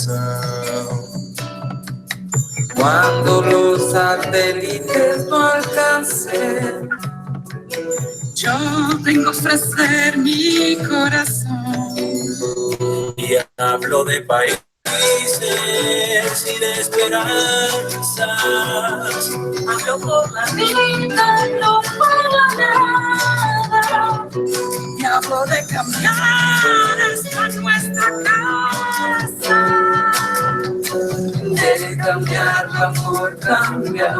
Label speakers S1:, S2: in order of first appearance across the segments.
S1: coração. Cuando los satélites no alcancen,
S2: yo vengo a ofrecer mi corazón.
S1: Y hablo de países y de esperanzas.
S2: Hablo por la vida, no por la nada. Y hablo de cambiar esta nuestra casa.
S1: De cambiar la por cambiar.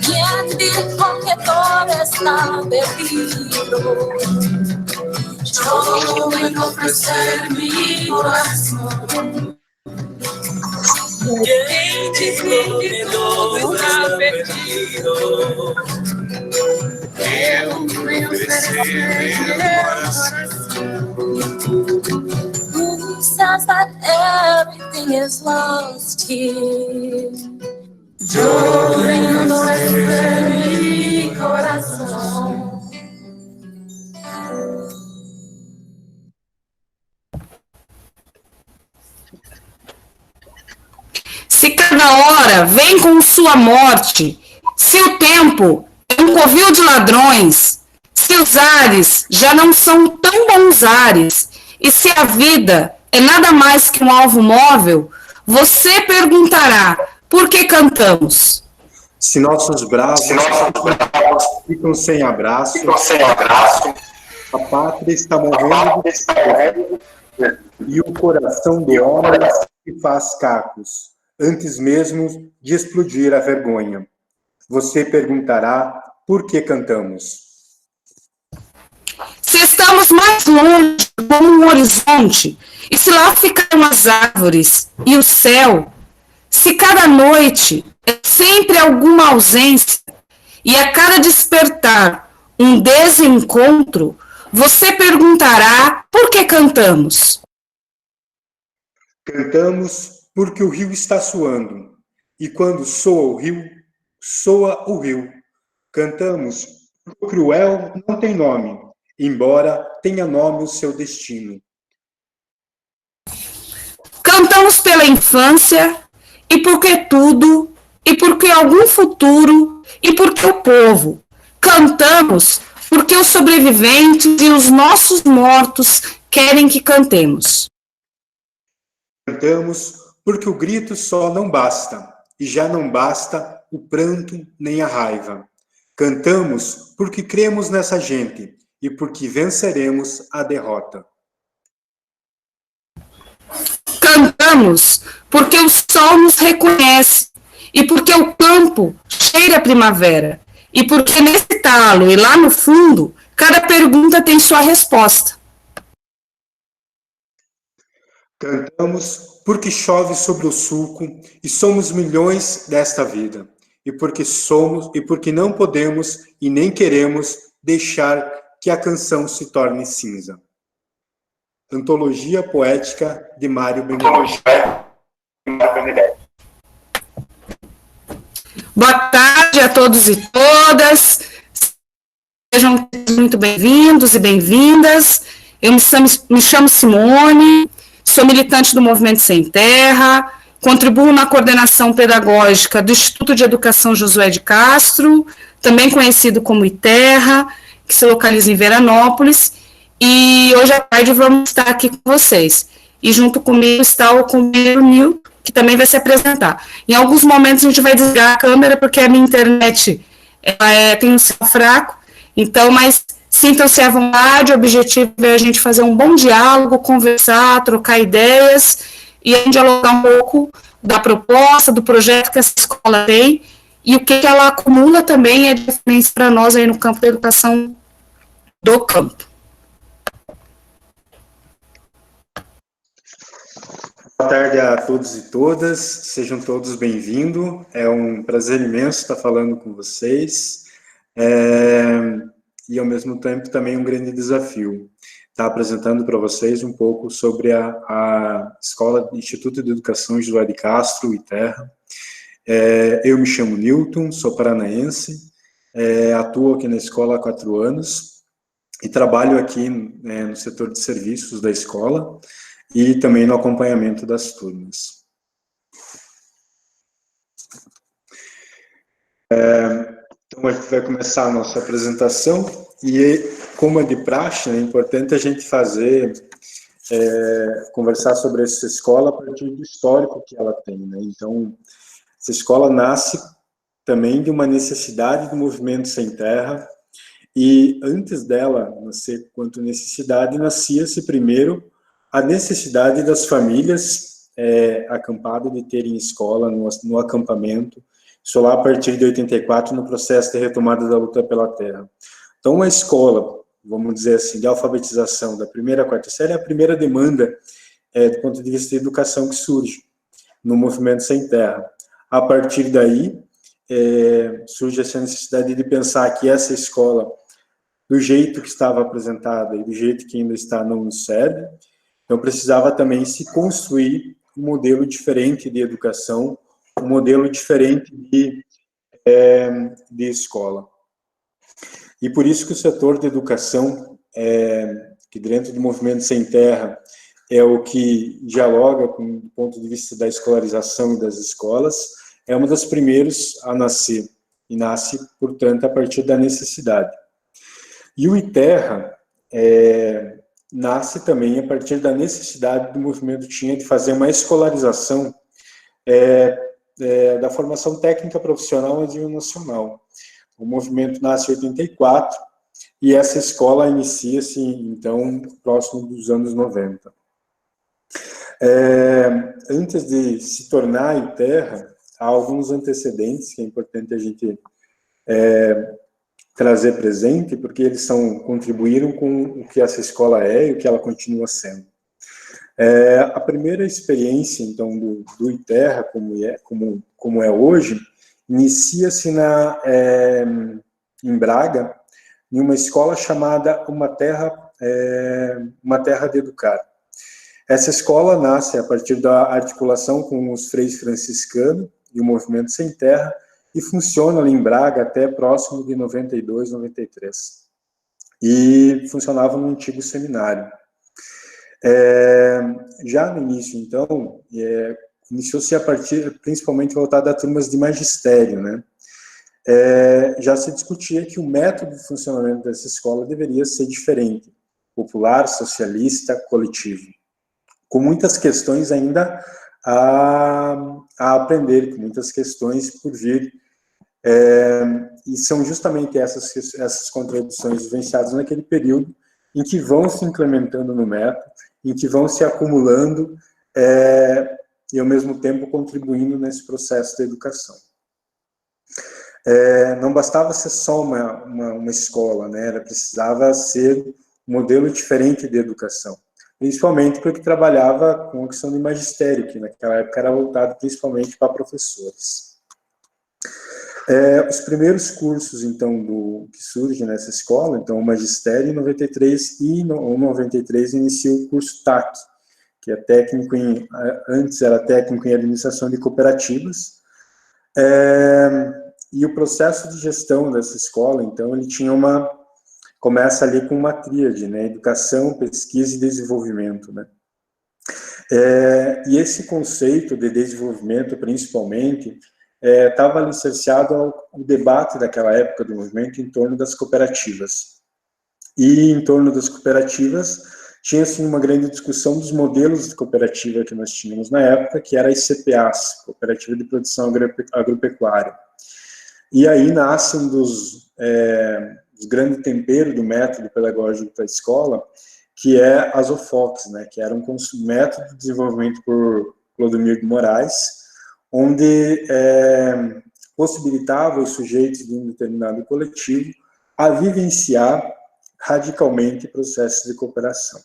S2: ¿Quién dijo que todo está perdido? Yo vengo a ofrecer mi corazón.
S1: ¿Quién dijo que todo está perdido?
S2: Yo vengo a ofrecer mi corazón. Who says that everything is lost here? Yo vengo a ofrecer mi corazón.
S3: Se cada hora vem com sua morte, se o tempo é um covil de ladrões, se os ares já não são tão bons ares, e se a vida é nada mais que um alvo móvel, você perguntará, por que cantamos?
S4: Se nossos braços ficam sem abraço, a pátria está morrendo e o coração de homem se faz cacos, antes mesmo de explodir a vergonha. Você perguntará, por que cantamos?
S3: Se estamos mais longe como um horizonte, e se lá ficaram as árvores e o céu, se cada noite é sempre alguma ausência, e a cada despertar um desencontro, você perguntará, por que cantamos?
S4: Cantamos porque o rio está suando, e quando soa o rio. Cantamos porque o cruel não tem nome, embora tenha nome o seu destino.
S3: Cantamos pela infância, e porque tudo, e porque algum futuro, e porque o povo. Cantamos porque os sobreviventes e os nossos mortos querem que cantemos.
S4: Cantamos porque o grito só não basta, e já não basta o pranto nem a raiva. Cantamos porque cremos nessa gente, e porque venceremos a derrota.
S3: Cantamos porque o sol nos reconhece, e porque o campo cheira a primavera, e porque nesse talo e lá no fundo, cada pergunta tem sua resposta.
S4: Cantamos porque chove sobre o sulco, e somos milhões desta vida, e porque não podemos e nem queremos deixar que a canção se torne cinza. Antologia Poética de Mário Benedetti.
S3: Boa tarde a todos e todas. Sejam muito bem-vindos e bem-vindas. Eu me chamo Simone, sou militante do Movimento Sem Terra, contribuo na coordenação pedagógica do Instituto de Educação Josué de Castro, também conhecido como ITerra, que se localiza em Veranópolis, e hoje à tarde vamos estar aqui com vocês. E junto comigo está o companheiro Nilton, que também vai se apresentar. Em alguns momentos a gente vai desligar a câmera, porque a minha internet tem um sinal fraco, então, mas sintam-se à vontade, o objetivo é a gente fazer um bom diálogo, conversar, trocar ideias, e a gente dialogar um pouco da proposta, do projeto que essa escola tem, e o que ela acumula também é diferença para nós aí no campo da educação do campo.
S4: Boa tarde a todos e todas, sejam todos bem-vindos, é um prazer imenso estar falando com vocês, e ao mesmo tempo também um grande desafio, estar apresentando para vocês um pouco sobre a Escola Instituto de Educação Josué de Castro, ITerra. Eu me chamo Nilton, sou paranaense, atuo aqui na escola há 4 anos, e trabalho aqui no setor de serviços da escola. e também no acompanhamento das turmas. Então, a gente vai começar a nossa apresentação, e como é de praxe, é importante a gente conversar sobre essa escola a partir do histórico que ela tem, né? Então, essa escola nasce também de uma necessidade do movimento sem terra, e antes dela nascer quanto necessidade, nascia-se primeiro a necessidade das famílias acampadas de terem escola no acampamento, isso lá a partir de 84, no processo de retomada da luta pela terra. Então, uma escola, vamos dizer assim, de alfabetização da primeira à quarta série é a primeira demanda do ponto de vista de educação que surge no movimento sem terra. A partir daí, surge essa necessidade de pensar que essa escola, do jeito que estava apresentada e do jeito que ainda está, não nos serve. Então, precisava também se construir um modelo diferente de educação, um modelo diferente de escola. E por isso que o setor de educação, que dentro do movimento sem terra, é o que dialoga com o ponto de vista da escolarização e das escolas, é uma das primeiras a nascer, e nasce, portanto, a partir da necessidade. E o ITERRA nasce também a partir da necessidade do movimento tinha de fazer uma escolarização da formação técnica profissional a nível nacional. O movimento nasce em 84, e essa escola inicia-se, então, próximo dos anos 90. Antes de se tornar ITERRA, há alguns antecedentes que é importante a gente trazer presente, porque eles contribuíram com o que essa escola é e o que ela continua sendo. A primeira experiência, então, do ITERRA, como é hoje, inicia-se em Braga, em uma escola chamada Uma Terra de Educar. Essa escola nasce a partir da articulação com os freis franciscanos e o movimento sem terra, e funciona ali em Braga até próximo de 92, 93. E funcionava no antigo seminário. Já no início, então, iniciou-se a partir, principalmente voltado a turmas de magistério, né? Já se discutia que o método de funcionamento dessa escola deveria ser diferente, popular, socialista, coletivo, com muitas questões ainda a aprender, com muitas questões por vir, e são justamente essas contradições vivenciadas naquele período em que vão se implementando no método, em que vão se acumulando e, ao mesmo tempo, contribuindo nesse processo de educação. Não bastava ser só uma escola, né? Ela precisava ser um modelo diferente de educação, principalmente porque trabalhava com a questão de magistério, que naquela época era voltado principalmente para professores. Os primeiros cursos, então, que surgem nessa escola, então, o magistério em 93, e em 93 inicia o curso TAC, que é técnico antes era técnico em administração de cooperativas, e o processo de gestão dessa escola, então, ele começa ali com uma tríade, né, educação, pesquisa e desenvolvimento, né. E esse conceito de desenvolvimento, principalmente, estava licenciado ao debate daquela época do movimento em torno das cooperativas. E em torno das cooperativas tinha-se uma grande discussão dos modelos de cooperativa que nós tínhamos na época, que era as CPAs, Cooperativa de Produção Agropecuária. E aí nasce um dos grandes temperos do método pedagógico da escola, que é as OFOCs, né, que era um método de desenvolvimento por Clodomir de Moraes, onde possibilitava os sujeitos de um determinado coletivo a vivenciar radicalmente processos de cooperação.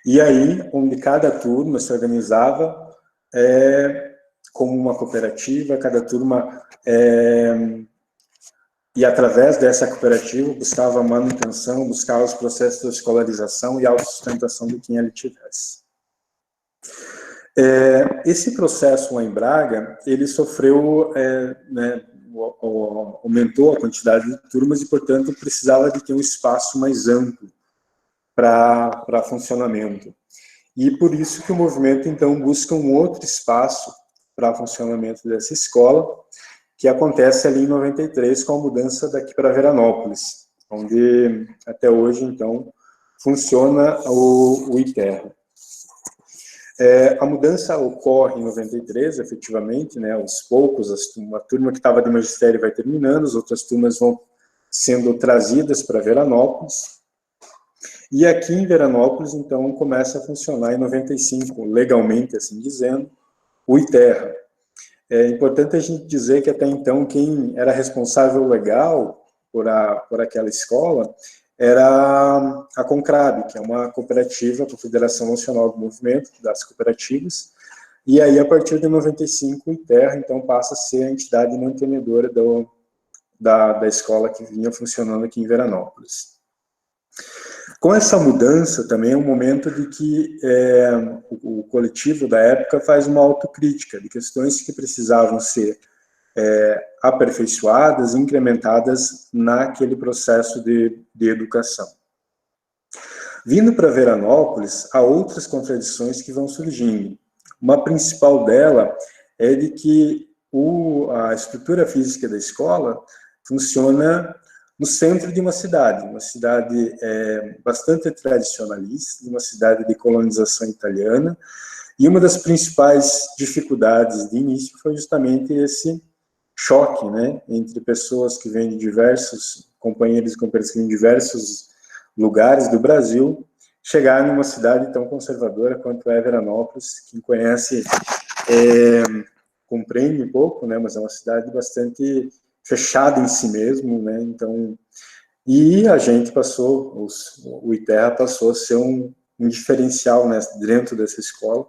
S4: E aí, onde cada turma se organizava como uma cooperativa, cada turma, e através dessa cooperativa buscava a manutenção, buscava os processos de escolarização e autossustentação de quem ali tivesse. Esse processo lá em Braga, ele sofreu, aumentou a quantidade de turmas e, portanto, precisava de ter um espaço mais amplo para funcionamento. E por isso que o movimento, então, busca um outro espaço para o funcionamento dessa escola, que acontece ali em 93, com a mudança daqui para Veranópolis, onde até hoje, então, funciona o ITERRA. A mudança ocorre em 93, efetivamente, né, aos poucos, uma turma que estava de magistério vai terminando, as outras turmas vão sendo trazidas para Veranópolis, e aqui em Veranópolis, então, começa a funcionar em 95, legalmente, assim dizendo, o ITERRA. É importante a gente dizer que até então quem era responsável legal por aquela escola era a CONCRAB, que é uma cooperativa, a Confederação Nacional do Movimento das Cooperativas, e aí a partir de 95 o ITERRA então passa a ser a entidade mantenedora da escola que vinha funcionando aqui em Veranópolis. Com essa mudança também é um momento de que o coletivo da época faz uma autocrítica de questões que precisavam ser aperfeiçoadas, incrementadas naquele processo de educação. Vindo para Veranópolis, há outras contradições que vão surgindo. Uma principal dela é de que a estrutura física da escola funciona no centro de uma cidade bastante tradicionalista, uma cidade de colonização italiana, e uma das principais dificuldades de início foi justamente esse choque, né, entre pessoas que vêm de diversos, companheiros e companheiras que vêm de diversos lugares do Brasil, chegar numa cidade tão conservadora quanto é Veranópolis. Quem conhece compreende um pouco, né, mas é uma cidade bastante fechada em si mesmo, né, então, e a gente passou, o ITERRA passou a ser um diferencial, né, dentro dessa escola,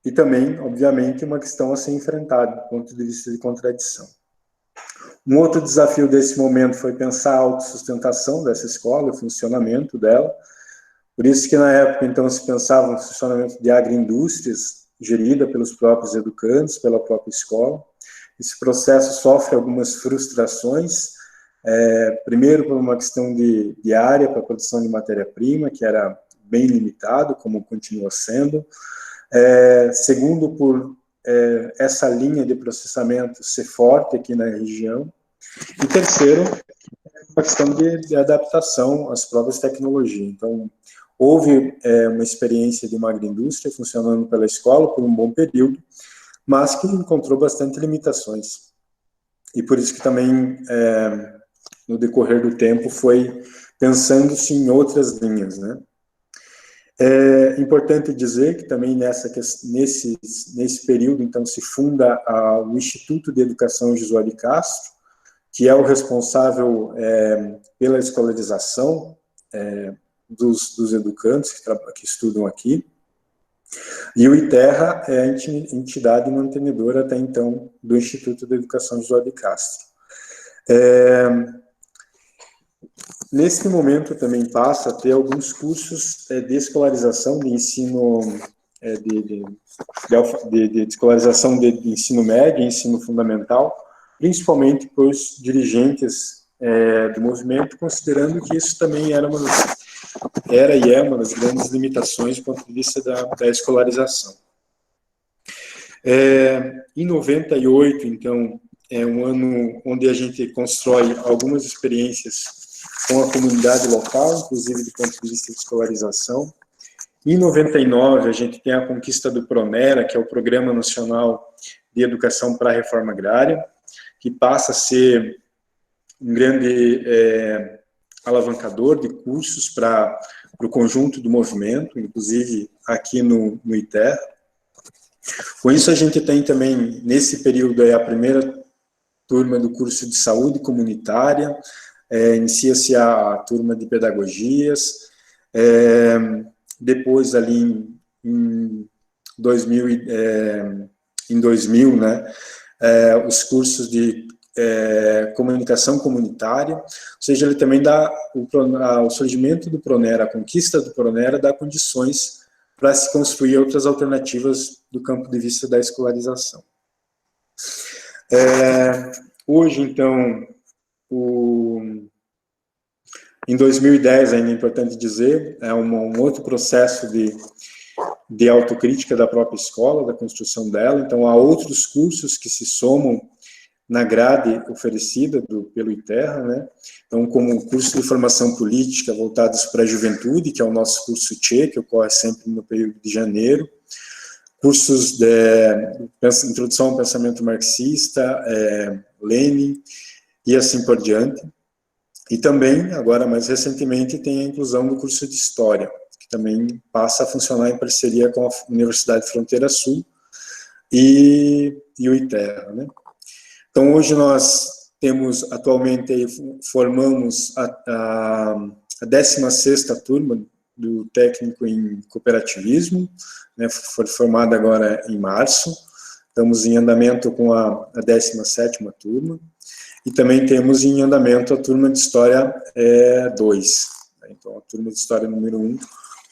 S4: e também, obviamente, uma questão a ser enfrentada do ponto de vista de contradição. Um outro desafio desse momento foi pensar a autossustentação dessa escola, o funcionamento dela. Por isso que, na época, então, se pensava no funcionamento de agroindústrias, gerida pelos próprios educandos, pela própria escola. Esse processo sofre algumas frustrações, primeiro por uma questão de área para a produção de matéria-prima, que era bem limitado, como continua sendo. Segundo, por essa linha de processamento ser forte aqui na região. E terceiro, uma questão de adaptação às próprias tecnologias. Então, houve uma experiência de uma agroindústria funcionando pela escola por um bom período, mas que encontrou bastante limitações. E por isso que também, no decorrer do tempo, foi pensando-se em outras linhas, né? É importante dizer que também nesse período, então, se funda o Instituto de Educação Josué de Castro, que é o responsável pela escolarização dos educandos que estudam aqui, e o ITERRA é a entidade mantenedora até então do Instituto de Educação Josué de Castro. Nesse momento também passa a ter alguns cursos de escolarização de ensino, de escolarização de ensino médio e ensino fundamental, principalmente para os dirigentes do movimento, considerando que isso também era e é uma das grandes limitações do ponto de vista da escolarização. Em 98, então, é um ano onde a gente constrói algumas experiências com a comunidade local, inclusive do ponto de vista de escolarização. Em 99, a gente tem a conquista do PRONERA, que é o Programa Nacional de Educação para a Reforma Agrária, que passa a ser um grande alavancador de cursos para o conjunto do movimento, inclusive aqui no ITERRA. Com isso, a gente tem também, nesse período, a primeira turma do curso de saúde comunitária, inicia-se a turma de pedagogias, depois ali em 2000, né, os cursos de comunicação comunitária, ou seja, ele também dá o surgimento do PRONERA, a conquista do PRONERA dá condições para se construir outras alternativas do campo de vista da escolarização. Hoje, então, Em 2010, ainda é importante dizer, é um outro processo de autocrítica da própria escola, da construção dela. Então, há outros cursos que se somam na grade oferecida pelo ITERRA, né? Então, como o curso de formação política voltados para a juventude, que é o nosso curso TCHE, que ocorre sempre no período de janeiro, cursos de introdução ao pensamento marxista, Lenin, e assim por diante. E também, agora mais recentemente, tem a inclusão do curso de História, que também passa a funcionar em parceria com a Universidade Fronteira Sul e o ITERRA, né? Então, hoje nós temos, atualmente, formamos a 16ª turma do técnico em cooperativismo, né, foi formada agora em março, estamos em andamento com a 17ª turma, e também temos em andamento a turma de História 2, né, então a turma de História número 1,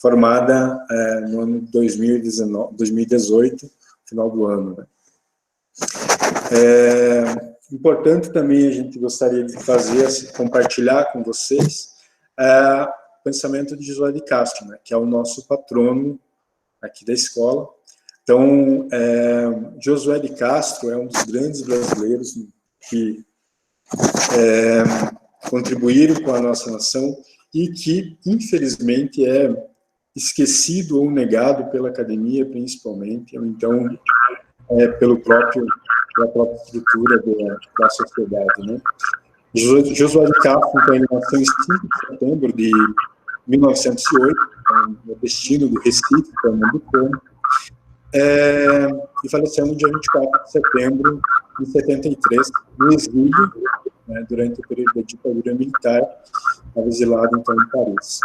S4: formada no ano 2018, final do ano, né. Importante também a gente gostaria de compartilhar com vocês o pensamento de Josué de Castro, né, que é o nosso patrono aqui da escola. Então, Josué de Castro é um dos grandes brasileiros que contribuíram com a nossa nação e que, infelizmente, é esquecido ou negado pela academia, principalmente, ou então pela própria estrutura da sociedade, né? Josué de Castro, então, ele nasceu em 5 de setembro de 1908, no destino do Recife, Pernambucano, e faleceu no dia 24 de setembro de 73, no exílio, né, durante o período da ditadura militar, estava exilado, então, em Paris.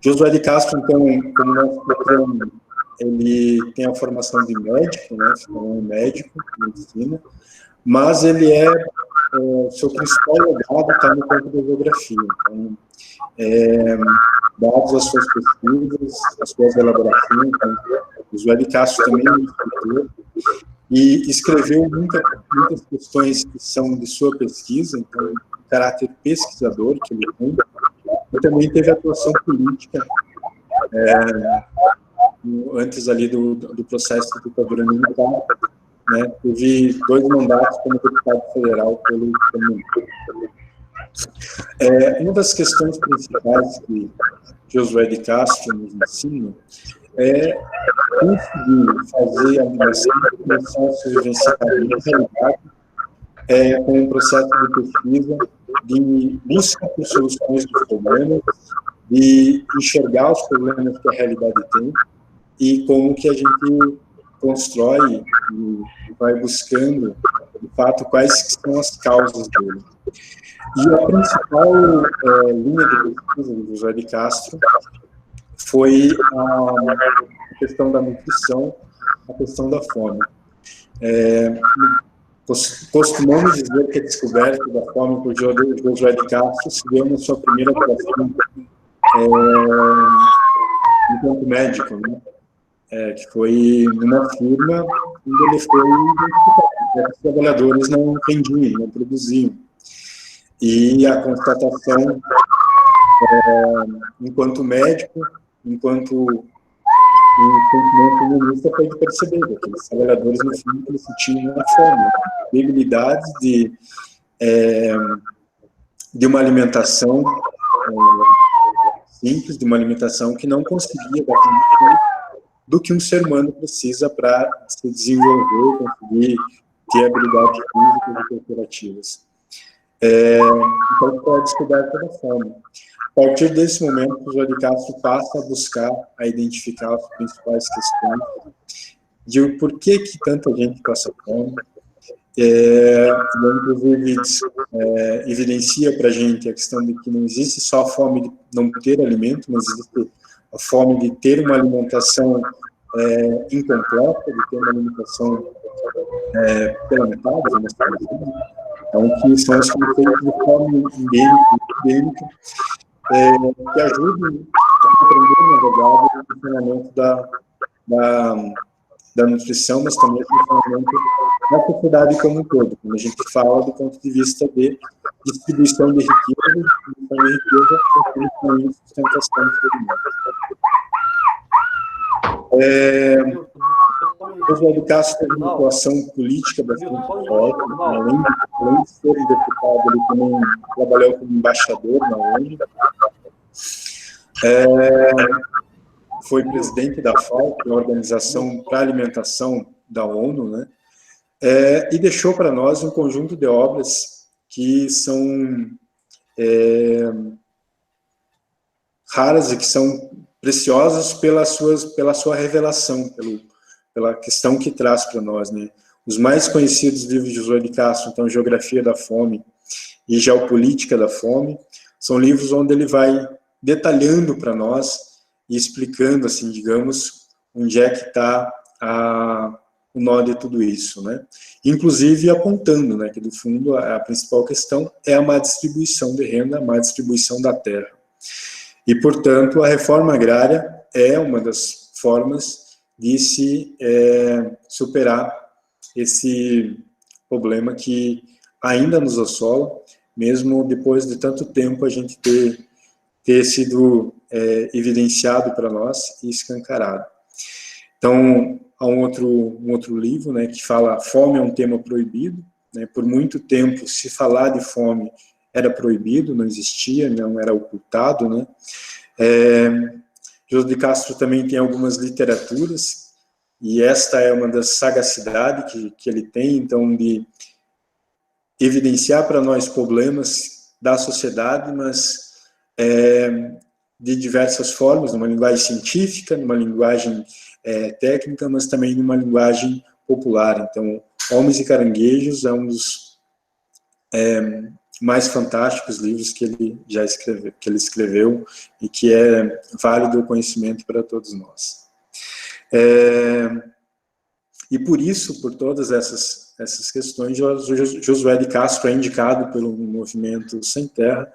S4: Josué de Castro, então, como nosso patrono, ele tem a formação de médico, né, é médico de medicina, mas ele seu principal legado está no campo da geografia. Então, dados as suas pesquisas, as suas elaborações, então, Josué de Castro também é um escritor, e escreveu muitas questões que são de sua pesquisa, então, o caráter pesquisador que ele tem, e também teve atuação política, antes ali do processo de ditadura militar, né, teve 2 mandatos como deputado federal pelo município. Uma das questões principais que Josué de Castro nos ensina é conseguir fazer a animação começar a se vivenciar na realidade com um processo de pesquisa, de busca por soluções dos problemas, de enxergar os problemas que a realidade tem e como que a gente constrói e vai buscando, de fato, quais são as causas dele. E a principal linha de pesquisa do Josué de Castro foi a questão da nutrição, a questão da fome. Costumamos dizer que a descoberta da fome por Josué de Castro se deu na sua primeira atuação enquanto médico, né? Que foi numa firma onde ele foi identificado, os trabalhadores não vendiam, não produziam. E a constatação, enquanto médico, enquanto sentimento humanista, foi de perceber que aqueles trabalhadores, no fim, eles sentiam uma fome, debilidade de uma alimentação simples, de uma alimentação que não conseguia dar condição do que um ser humano precisa para se desenvolver, conseguir ter habilidades físicas e corporativas. Então, foi a descoberta da fome. A partir desse momento, o Josué de Castro passa a buscar, a identificar as principais questões de o porquê que tanta gente passa fome, inclusive evidencia para a gente a questão de que não existe só a fome de não ter alimento, mas existe a fome de ter uma alimentação incompleta, de ter uma alimentação pela metade, então, que são os conceitos de fome endêmica, que ajudam a compreender, na verdade, o funcionamento da nutrição, mas também o funcionamento da sociedade como um todo, quando a gente fala do ponto de vista de distribuição de riqueza, e sustentação do ser humano. José de Castro teve uma atuação política bastante forte, além de ser deputado, ele também trabalhou como embaixador na ONU, foi presidente da FAO, que é a Organização para a Alimentação da ONU, né? E deixou para nós um conjunto de obras que são raras e que são preciosas pela sua revelação, pela questão que traz para nós, né? Os mais conhecidos livros de José de Castro, então, Geografia da Fome e Geopolítica da Fome, são livros onde ele vai detalhando para nós e explicando, assim, digamos, onde é que está o nó de tudo isso, né? Inclusive apontando, né, que, do fundo, a principal questão é a má distribuição de renda, a má distribuição da terra. E, portanto, a reforma agrária é uma das formas de se superar esse problema que ainda nos assola, mesmo depois de tanto tempo a gente ter sido evidenciado para nós e escancarado. Então, há um outro livro, né, que fala Fome é um tema proibido, né? Por muito tempo, se falar de fome era proibido, não existia, não era ocultado, né? José de Castro também tem algumas literaturas, e esta é uma das sagacidades que ele tem, então, de evidenciar para nós problemas da sociedade, mas de diversas formas, numa linguagem científica, numa linguagem técnica, mas também numa linguagem popular. Então, Homens e Caranguejos é um dos mais fantásticos livros que ele escreveu e que é válido conhecimento para todos nós. E por isso, por todas essas questões, Josué de Castro é indicado pelo Movimento Sem Terra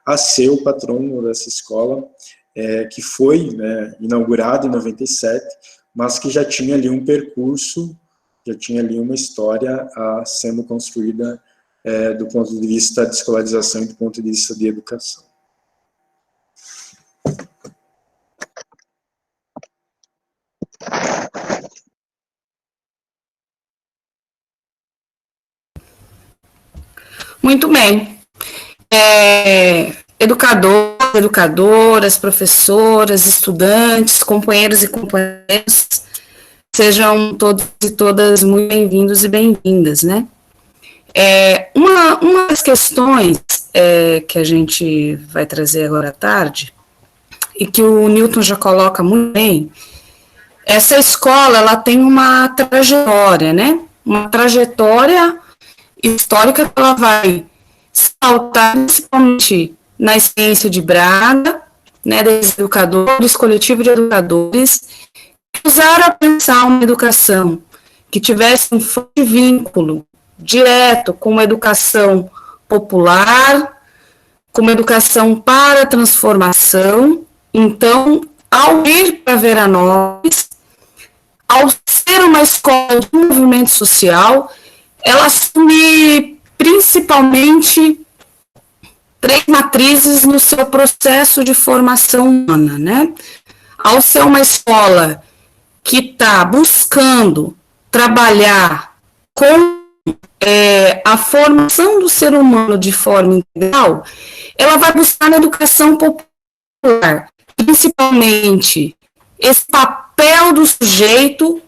S4: a ser o patrono dessa escola, que foi, né, inaugurado em 97, mas que já tinha ali um percurso, já tinha ali uma história sendo construída do ponto de vista de escolarização e do ponto de vista de educação.
S3: Muito bem. Educadoras, professoras, estudantes, companheiros e companheiras, sejam todos e todas muito bem-vindos e bem-vindas, né? Uma das questões que a gente vai trazer agora à tarde, e que o Newton já coloca muito bem, essa escola, ela tem uma trajetória, né? Uma trajetória histórica que ela vai saltar principalmente na experiência de Braga, né, dos educadores, coletivo de educadores, que usaram a pensar uma educação que tivesse um forte vínculo direto com uma educação popular, com uma educação para a transformação. Então, ao ir para Veranópolis, ao ser uma escola de movimento social, ela assume principalmente 3 matrizes no seu processo de formação humana, né? Ao ser uma escola que está buscando trabalhar com a formação do ser humano de forma integral, ela vai buscar na educação popular, principalmente, esse papel do sujeito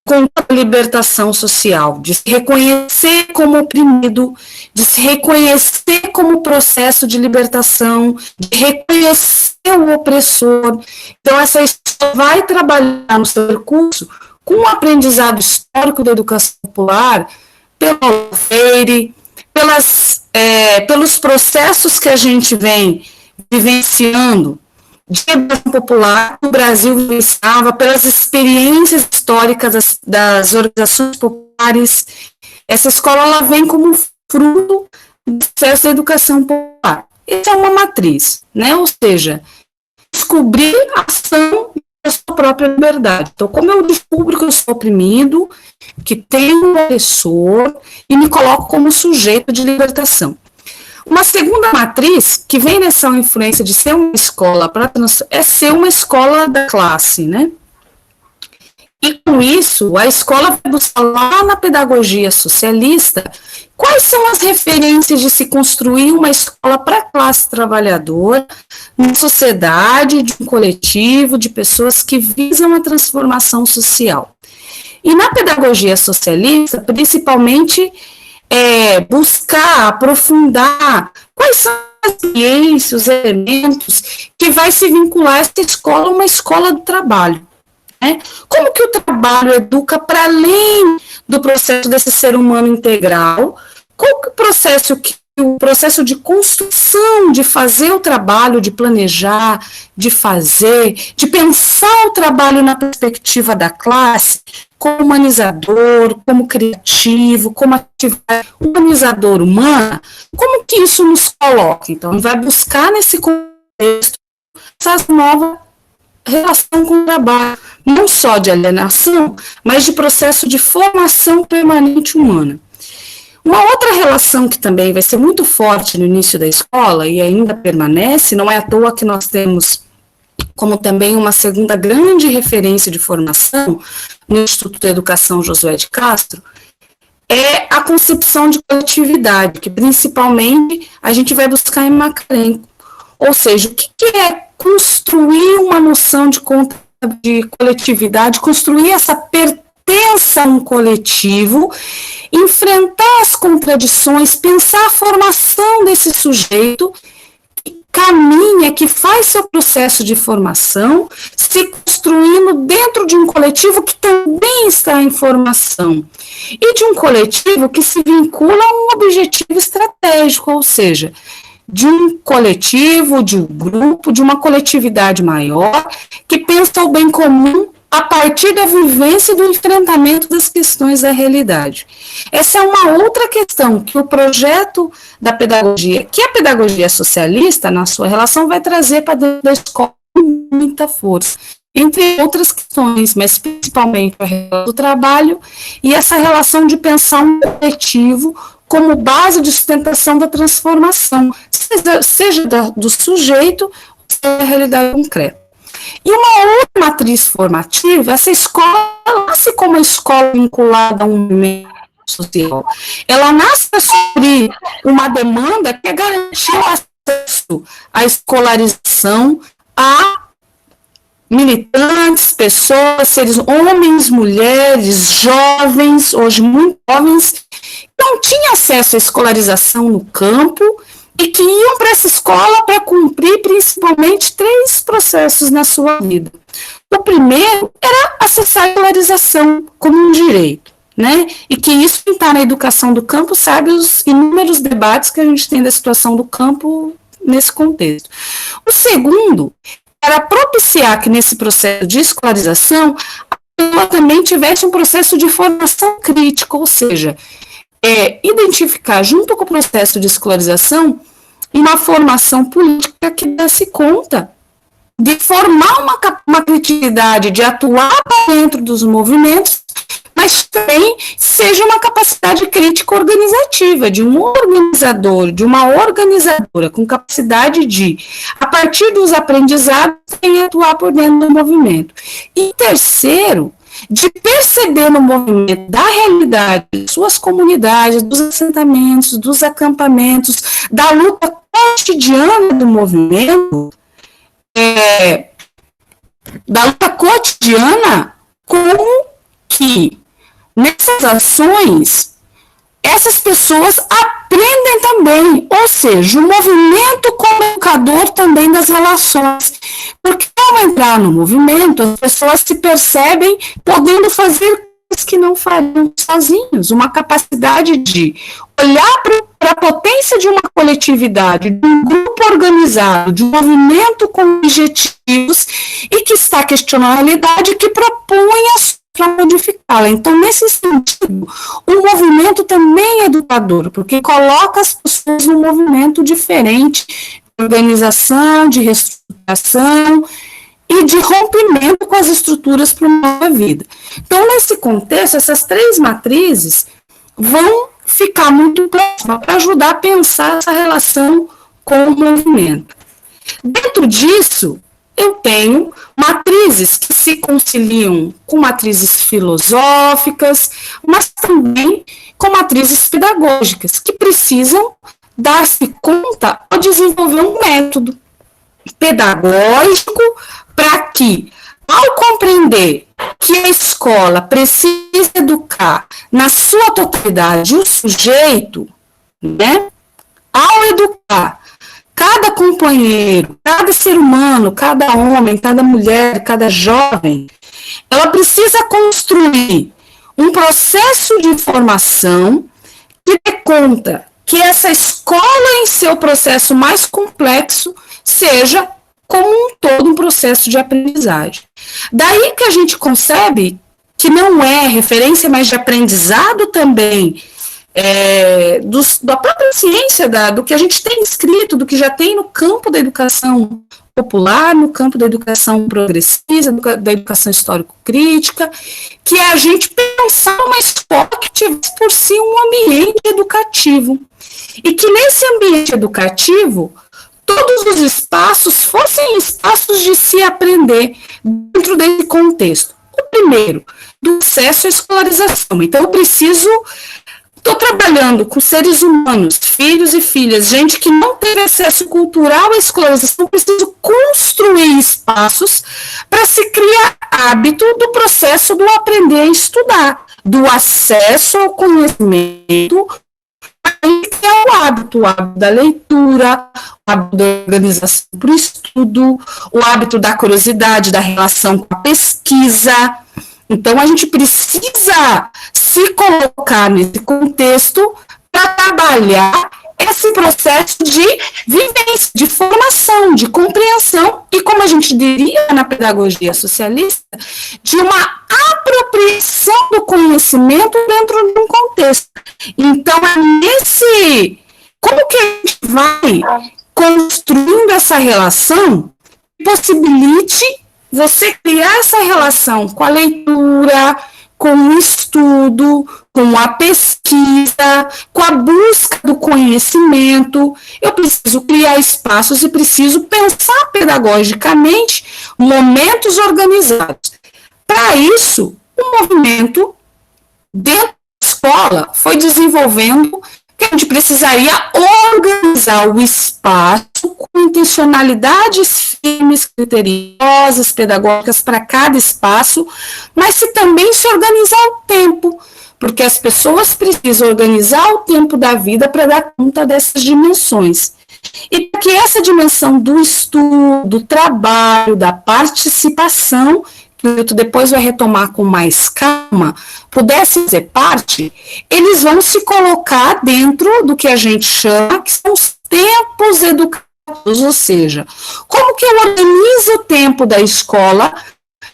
S3: com a libertação social, de se reconhecer como oprimido, de se reconhecer como processo de libertação, de reconhecer o opressor. Então, essa escola vai trabalhar no seu percurso com o aprendizado histórico da educação popular, pelo Paulo Freire, pelos processos que a gente vem vivenciando de educação popular no Brasil vivenciava, pelas experiências históricas das organizações populares. Essa escola, ela vem como fruto do processo da educação popular. Essa é uma matriz, né? Ou seja, descobrir a ação da sua própria liberdade. Então, como eu descubro que eu sou oprimido, que tenho um opressor, e me coloco como sujeito de libertação. Uma segunda matriz, que vem nessa influência de ser uma escola, é ser uma escola da classe, né? E com isso, a escola vai buscar lá na pedagogia socialista quais são as referências de se construir uma escola para a classe trabalhadora, uma sociedade, de um coletivo, de pessoas que visam a transformação social. E na pedagogia socialista, principalmente, buscar, aprofundar quais são as ciências, os elementos que vai se vincular essa escola a uma escola do trabalho. Como que o trabalho educa para além do processo desse ser humano integral? Qual que o processo de construção, de fazer o trabalho, de planejar, de fazer, de pensar o trabalho na perspectiva da classe, como humanizador, como criativo, como atividade humanizador humana, como que isso nos coloca? Então, vai buscar nesse contexto essa nova relação com o trabalho, não só de alienação, mas de processo de formação permanente humana. Uma outra relação que também vai ser muito forte no início da escola e ainda permanece, não é à toa que nós temos como também uma segunda grande referência de formação no Instituto de Educação Josué de Castro, é a concepção de coletividade, que principalmente a gente vai buscar em Macarenco. Ou seja, o que é construir uma noção de coletividade, construir essa pertença a um coletivo, enfrentar as contradições, pensar a formação desse sujeito que caminha, que faz seu processo de formação, se construindo dentro de um coletivo que também está em formação, e de um coletivo que se vincula a um objetivo estratégico, ou seja, de um coletivo, de um grupo, de uma coletividade maior, que pensa o bem comum a partir da vivência e do enfrentamento das questões da realidade. Essa é uma outra questão que o projeto da pedagogia, que a pedagogia socialista, na sua relação, vai trazer para dentro da escola com muita força, entre outras questões, mas principalmente a relação do trabalho e essa relação de pensar um coletivo como base de sustentação da transformação, seja do sujeito, seja da realidade concreta. E uma outra matriz formativa, essa escola nasce como uma escola vinculada a um movimento social. Ela nasce para suprir uma demanda que é garantir o acesso à escolarização a militantes, pessoas, seres, homens, mulheres, jovens, hoje muito jovens, não tinham acesso à escolarização no campo e que iam para essa escola para cumprir principalmente 3 processos na sua vida. O primeiro era acessar a escolarização como um direito, né? E que isso está na educação do campo, sabe os inúmeros debates que a gente tem da situação do campo nesse contexto. O segundo era propiciar que nesse processo de escolarização a pessoa também tivesse um processo de formação crítica, ou seja, identificar junto com o processo de escolarização uma formação política que desse conta de formar uma criatividade, de atuar dentro dos movimentos, mas também seja uma capacidade crítica organizativa, de um organizador, de uma organizadora com capacidade de, a partir dos aprendizados, atuar por dentro do movimento. E terceiro, de perceber no movimento da realidade, de suas comunidades, dos assentamentos, dos acampamentos, da luta cotidiana do movimento, da luta cotidiana, como que nessas ações essas pessoas aprendem também, ou seja, o movimento como educador também das relações, porque ao entrar no movimento, as pessoas se percebem podendo fazer coisas que não fariam sozinhos, uma capacidade de olhar para a potência de uma coletividade, de um grupo organizado, de um movimento com objetivos e que está questionando a realidade, que propõe para modificá-la. Então, nesse sentido, o movimento também é educador, porque coloca as pessoas num movimento diferente, de organização, de reestruturação, e de rompimento com as estruturas para uma nova vida. Então, nesse contexto, essas 3 matrizes vão ficar muito próximas para ajudar a pensar essa relação com o movimento. Dentro disso, eu tenho matrizes que se conciliam com matrizes filosóficas, mas também com matrizes pedagógicas, que precisam dar-se conta ao desenvolver um método pedagógico para que, ao compreender que a escola precisa educar na sua totalidade o sujeito, né, ao educar cada companheiro, cada ser humano, cada homem, cada mulher, cada jovem, ela precisa construir um processo de formação que dê conta que essa escola, em seu processo mais complexo, seja como um todo um processo de aprendizagem. Daí que a gente concebe que não é referência, mas de aprendizado também, da própria ciência, do que a gente tem escrito, do que já tem no campo da educação popular, no campo da educação progressista, da educação histórico-crítica, que é a gente pensar uma escola que tivesse por si um ambiente educativo. E que nesse ambiente educativo, todos os espaços fossem espaços de se aprender dentro desse contexto. O primeiro, do acesso à escolarização. Então, estou trabalhando com seres humanos, filhos e filhas, gente que não teve acesso cultural à escolarização, preciso construir espaços para se criar hábito do processo do aprender a estudar, do acesso ao conhecimento, que é o hábito da leitura, o hábito da organização para o estudo, o hábito da curiosidade, da relação com a pesquisa. Então, a gente precisa se colocar nesse contexto para trabalhar esse processo de vivência, de formação, de compreensão e, como a gente diria na pedagogia socialista, de uma apropriação do conhecimento dentro de um contexto. Então, como que a gente vai construindo essa relação que possibilite você criar essa relação com a leitura, com o estudo, com a pesquisa, com a busca do conhecimento. Eu preciso criar espaços e preciso pensar pedagogicamente momentos organizados. Para isso, o movimento dentro da escola foi desenvolvendo que a gente precisaria organizar o espaço com intencionalidades firmes, criteriosas, pedagógicas para cada espaço, mas também se organizar o tempo, porque as pessoas precisam organizar o tempo da vida para dar conta dessas dimensões. E que essa dimensão do estudo, do trabalho, da participação, que o Milton depois vai retomar com mais calma, pudesse fazer parte, eles vão se colocar dentro do que a gente chama, que são os tempos educativos, ou seja, como que eu organizo o tempo da escola.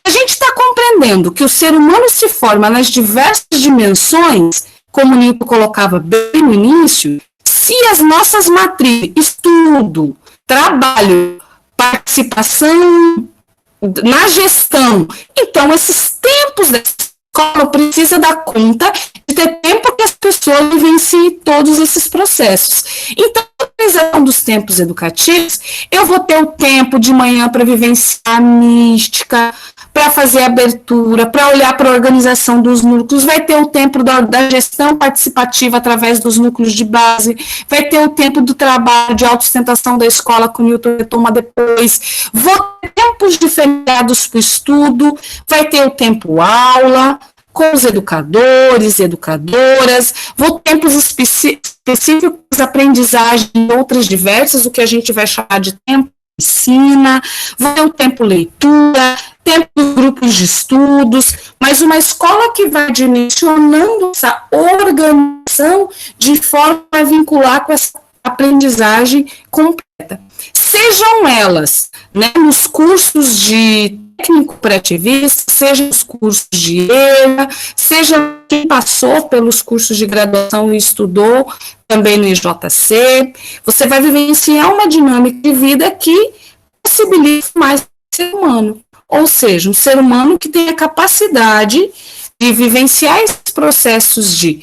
S3: A gente está compreendendo que o ser humano se forma nas diversas dimensões, como o Nilton colocava bem no início, se as nossas matrizes, estudo, trabalho, participação na gestão, então esses tempos da escola precisa dar conta de ter tempo que as pessoas vivenciem todos esses processos. Então, a utilização dos tempos educativos, eu vou ter o tempo de manhã para vivenciar a mística, para fazer a abertura, para olhar para a organização dos núcleos, vai ter o tempo da gestão participativa através dos núcleos de base, vai ter o tempo do trabalho de autossustentação da escola, que o Nilton retoma depois, vou ter tempos diferenciados para o estudo, vai ter o tempo aula, com os educadores e educadoras, vou ter tempos específicos, aprendizagem e outras diversas, o que a gente vai chamar de tempo ensina, vai ter o tempo leitura, tempo dos grupos de estudos, mas uma escola que vai dimensionando essa organização de forma a vincular com essa aprendizagem completa. Sejam elas, né, nos cursos de técnico pré-ativista, seja nos cursos de EJA, seja quem passou pelos cursos de graduação e estudou também no IJC, você vai vivenciar uma dinâmica de vida que possibilita mais ser humano. Ou seja, um ser humano que tem a capacidade de vivenciar esses processos de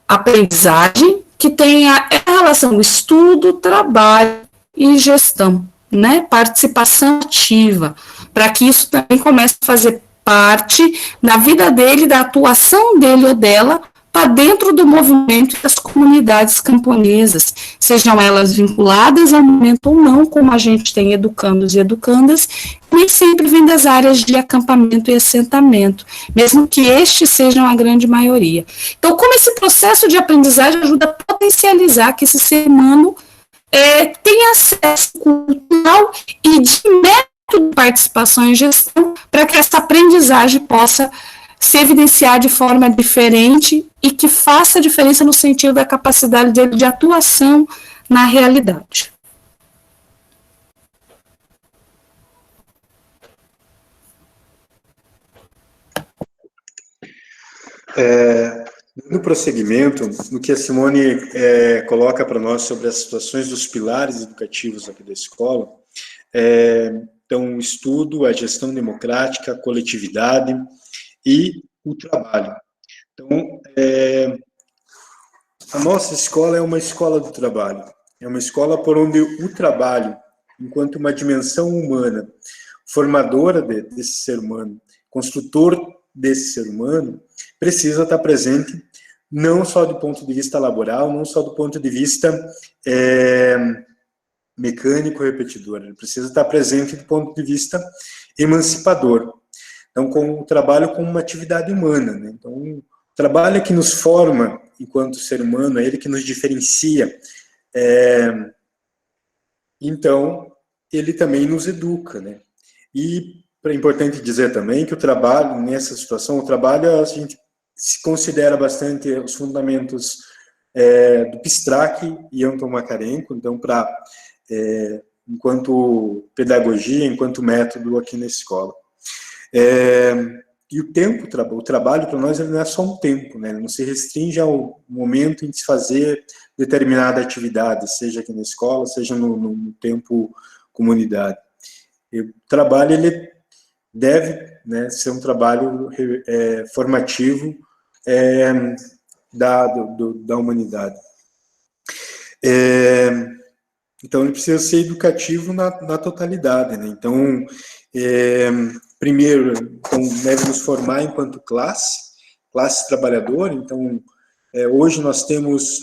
S3: aprendizagem, que tem a relação estudo, trabalho e gestão, né? Participação ativa, para que isso também comece a fazer parte da vida dele, da atuação dele ou dela, para dentro do movimento das comunidades camponesas, sejam elas vinculadas ao movimento ou não, como a gente tem educandos e educandas, nem sempre vem das áreas de acampamento e assentamento, mesmo que estes sejam a grande maioria. Então, como esse processo de aprendizagem ajuda a potencializar que esse ser humano tenha acesso cultural e de método de participação e gestão, para que essa aprendizagem possa se evidenciar de forma diferente e que faça diferença no sentido da capacidade dele de atuação na realidade.
S4: No prosseguimento, no que a Simone coloca para nós sobre as situações dos pilares educativos aqui da escola, então, o estudo, a gestão democrática, a coletividade e o trabalho. Então, a nossa escola é uma escola do trabalho. É uma escola por onde o trabalho, enquanto uma dimensão humana, formadora desse ser humano, construtor desse ser humano, precisa estar presente não só do ponto de vista laboral, não só do ponto de vista mecânico repetidor, ele precisa estar presente do ponto de vista emancipador. Então, com o trabalho como uma atividade humana, né? Então, o trabalho que nos forma enquanto ser humano, é ele que nos diferencia. Então, ele também nos educa, né? E é importante dizer também que o trabalho, nessa situação, o trabalho, a gente se considera bastante os fundamentos do Pistrac e Anton Makarenko, então, enquanto pedagogia, enquanto método aqui na escola. E o tempo, o trabalho para nós ele não é só um tempo, né? Ele não se restringe ao momento em se fazer determinada atividade, seja aqui na escola, seja no tempo comunidade. E o trabalho ele deve, né, ser um trabalho formativo da humanidade. Então, ele precisa ser educativo na totalidade, né? Então, primeiro, então, deve nos formar enquanto classe trabalhadora. Então, hoje nós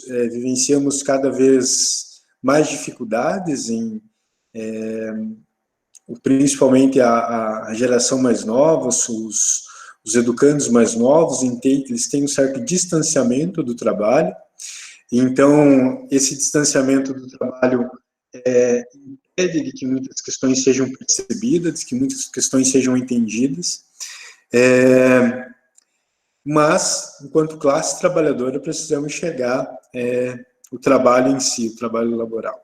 S4: vivenciamos cada vez mais dificuldades principalmente a geração mais nova, os educandos mais novos, eles têm um certo distanciamento do trabalho. Então, esse distanciamento do trabalho impede de que muitas questões sejam percebidas, de que muitas questões sejam entendidas, mas, enquanto classe trabalhadora, precisamos enxergar o trabalho em si, o trabalho laboral.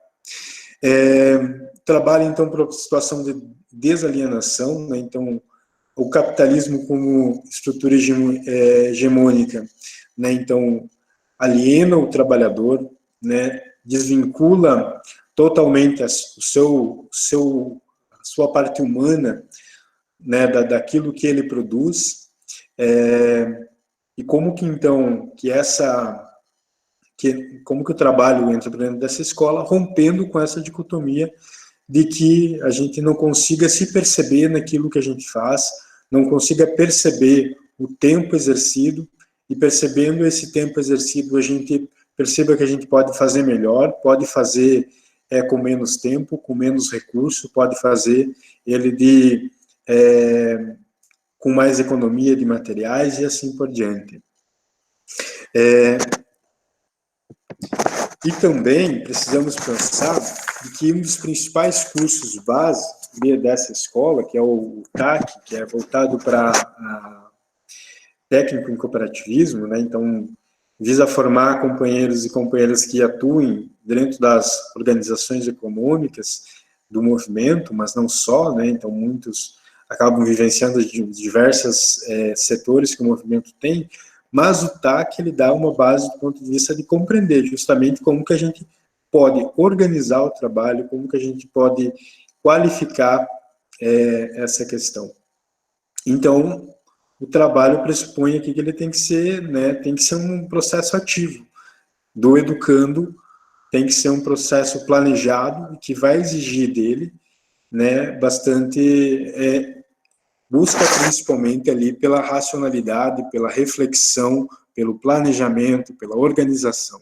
S4: Trabalho, então, para a situação de desalienação, né? Então, o capitalismo como estrutura hegemônica, né? Então, aliena o trabalhador, né? Desvincula totalmente a sua parte humana, né? daquilo que ele produz, e como que, então, como que o trabalho entra dentro dessa escola, rompendo com essa dicotomia de que a gente não consiga se perceber naquilo que a gente faz, não consiga perceber o tempo exercido, e percebendo esse tempo exercido, a gente perceba que a gente pode fazer melhor, pode fazer com menos tempo, com menos recurso, pode fazer ele com mais economia de materiais e assim por diante. E também precisamos pensar que um dos principais cursos base dessa escola, que é o TAC, que é voltado para técnico em cooperativismo, né? Então, visa formar companheiros e companheiras que atuem dentro das organizações econômicas do movimento, mas não só, né? Então, muitos acabam vivenciando diversos setores que o movimento tem, mas o TAC, ele dá uma base do ponto de vista de compreender justamente como que a gente pode organizar o trabalho, como que a gente pode qualificar essa questão. Então, o trabalho pressupõe aqui que ele tem que ser, né, tem que ser um processo ativo do educando, tem que ser um processo planejado, que vai exigir dele, né, bastante busca principalmente ali pela racionalidade, pela reflexão, pelo planejamento, pela organização.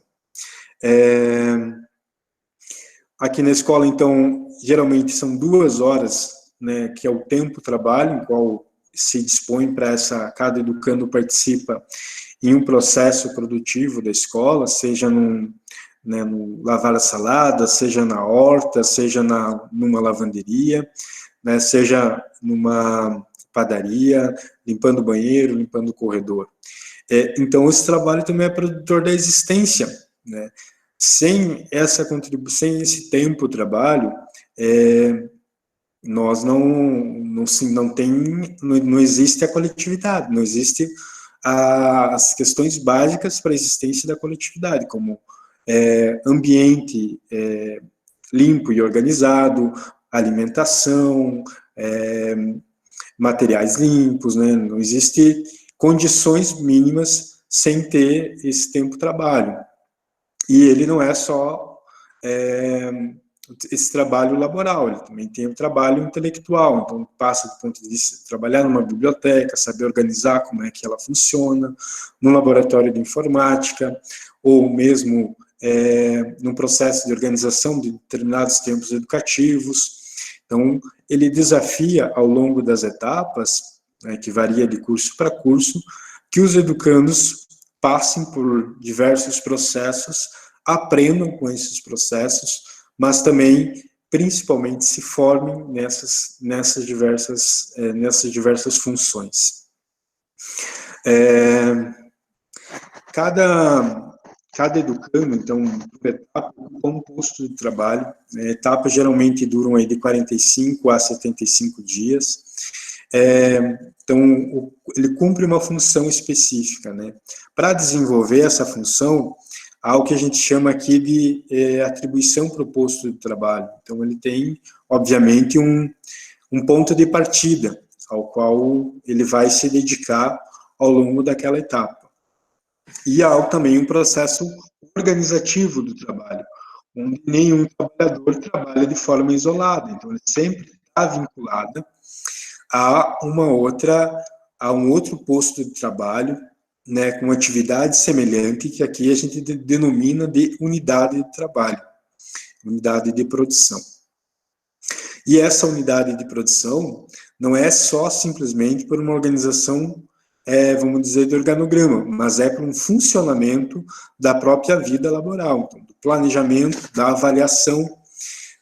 S4: Aqui na escola, então, geralmente são 2 horas, né, que é o tempo trabalho, em qual se dispõe para cada educando participa em um processo produtivo da escola, seja no lavar a salada, seja na horta, seja numa lavanderia, né, seja numa padaria, limpando o banheiro, limpando o corredor. Então, esse trabalho também é produtor da existência, né? Sem essa contribuição, sem esse tempo de trabalho, nós não existe a coletividade, não existe as questões básicas para a existência da coletividade, como ambiente limpo e organizado, alimentação, materiais limpos, né? Não existe condições mínimas sem ter esse tempo de trabalho. E ele não é só esse trabalho laboral, ele também tem o trabalho intelectual, então passa do ponto de vista de trabalhar numa biblioteca, saber organizar como é que ela funciona, num laboratório de informática, ou mesmo num processo de organização de determinados tempos educativos. Então, ele desafia ao longo das etapas, né, que varia de curso para curso, que os educandos passem por diversos processos, aprendam com esses processos, mas também, principalmente, se formem nessas diversas funções. Cada educando, então, por etapa, composto de trabalho, etapas geralmente duram aí de 45 a 75 dias, então, ele cumpre uma função específica, né? Para desenvolver essa função, há o que a gente chama aqui de atribuição proposto do trabalho. Então, ele tem, obviamente, um ponto de partida, ao qual ele vai se dedicar ao longo daquela etapa. E há também um processo organizativo do trabalho, onde nenhum trabalhador trabalha de forma isolada. Então, ele sempre está vinculado a um outro posto de trabalho, né, com atividade semelhante, que aqui a gente denomina de unidade de trabalho, unidade de produção. E essa unidade de produção não é só simplesmente por uma organização, vamos dizer, de organograma, mas é por um funcionamento da própria vida laboral, então, do planejamento, da avaliação,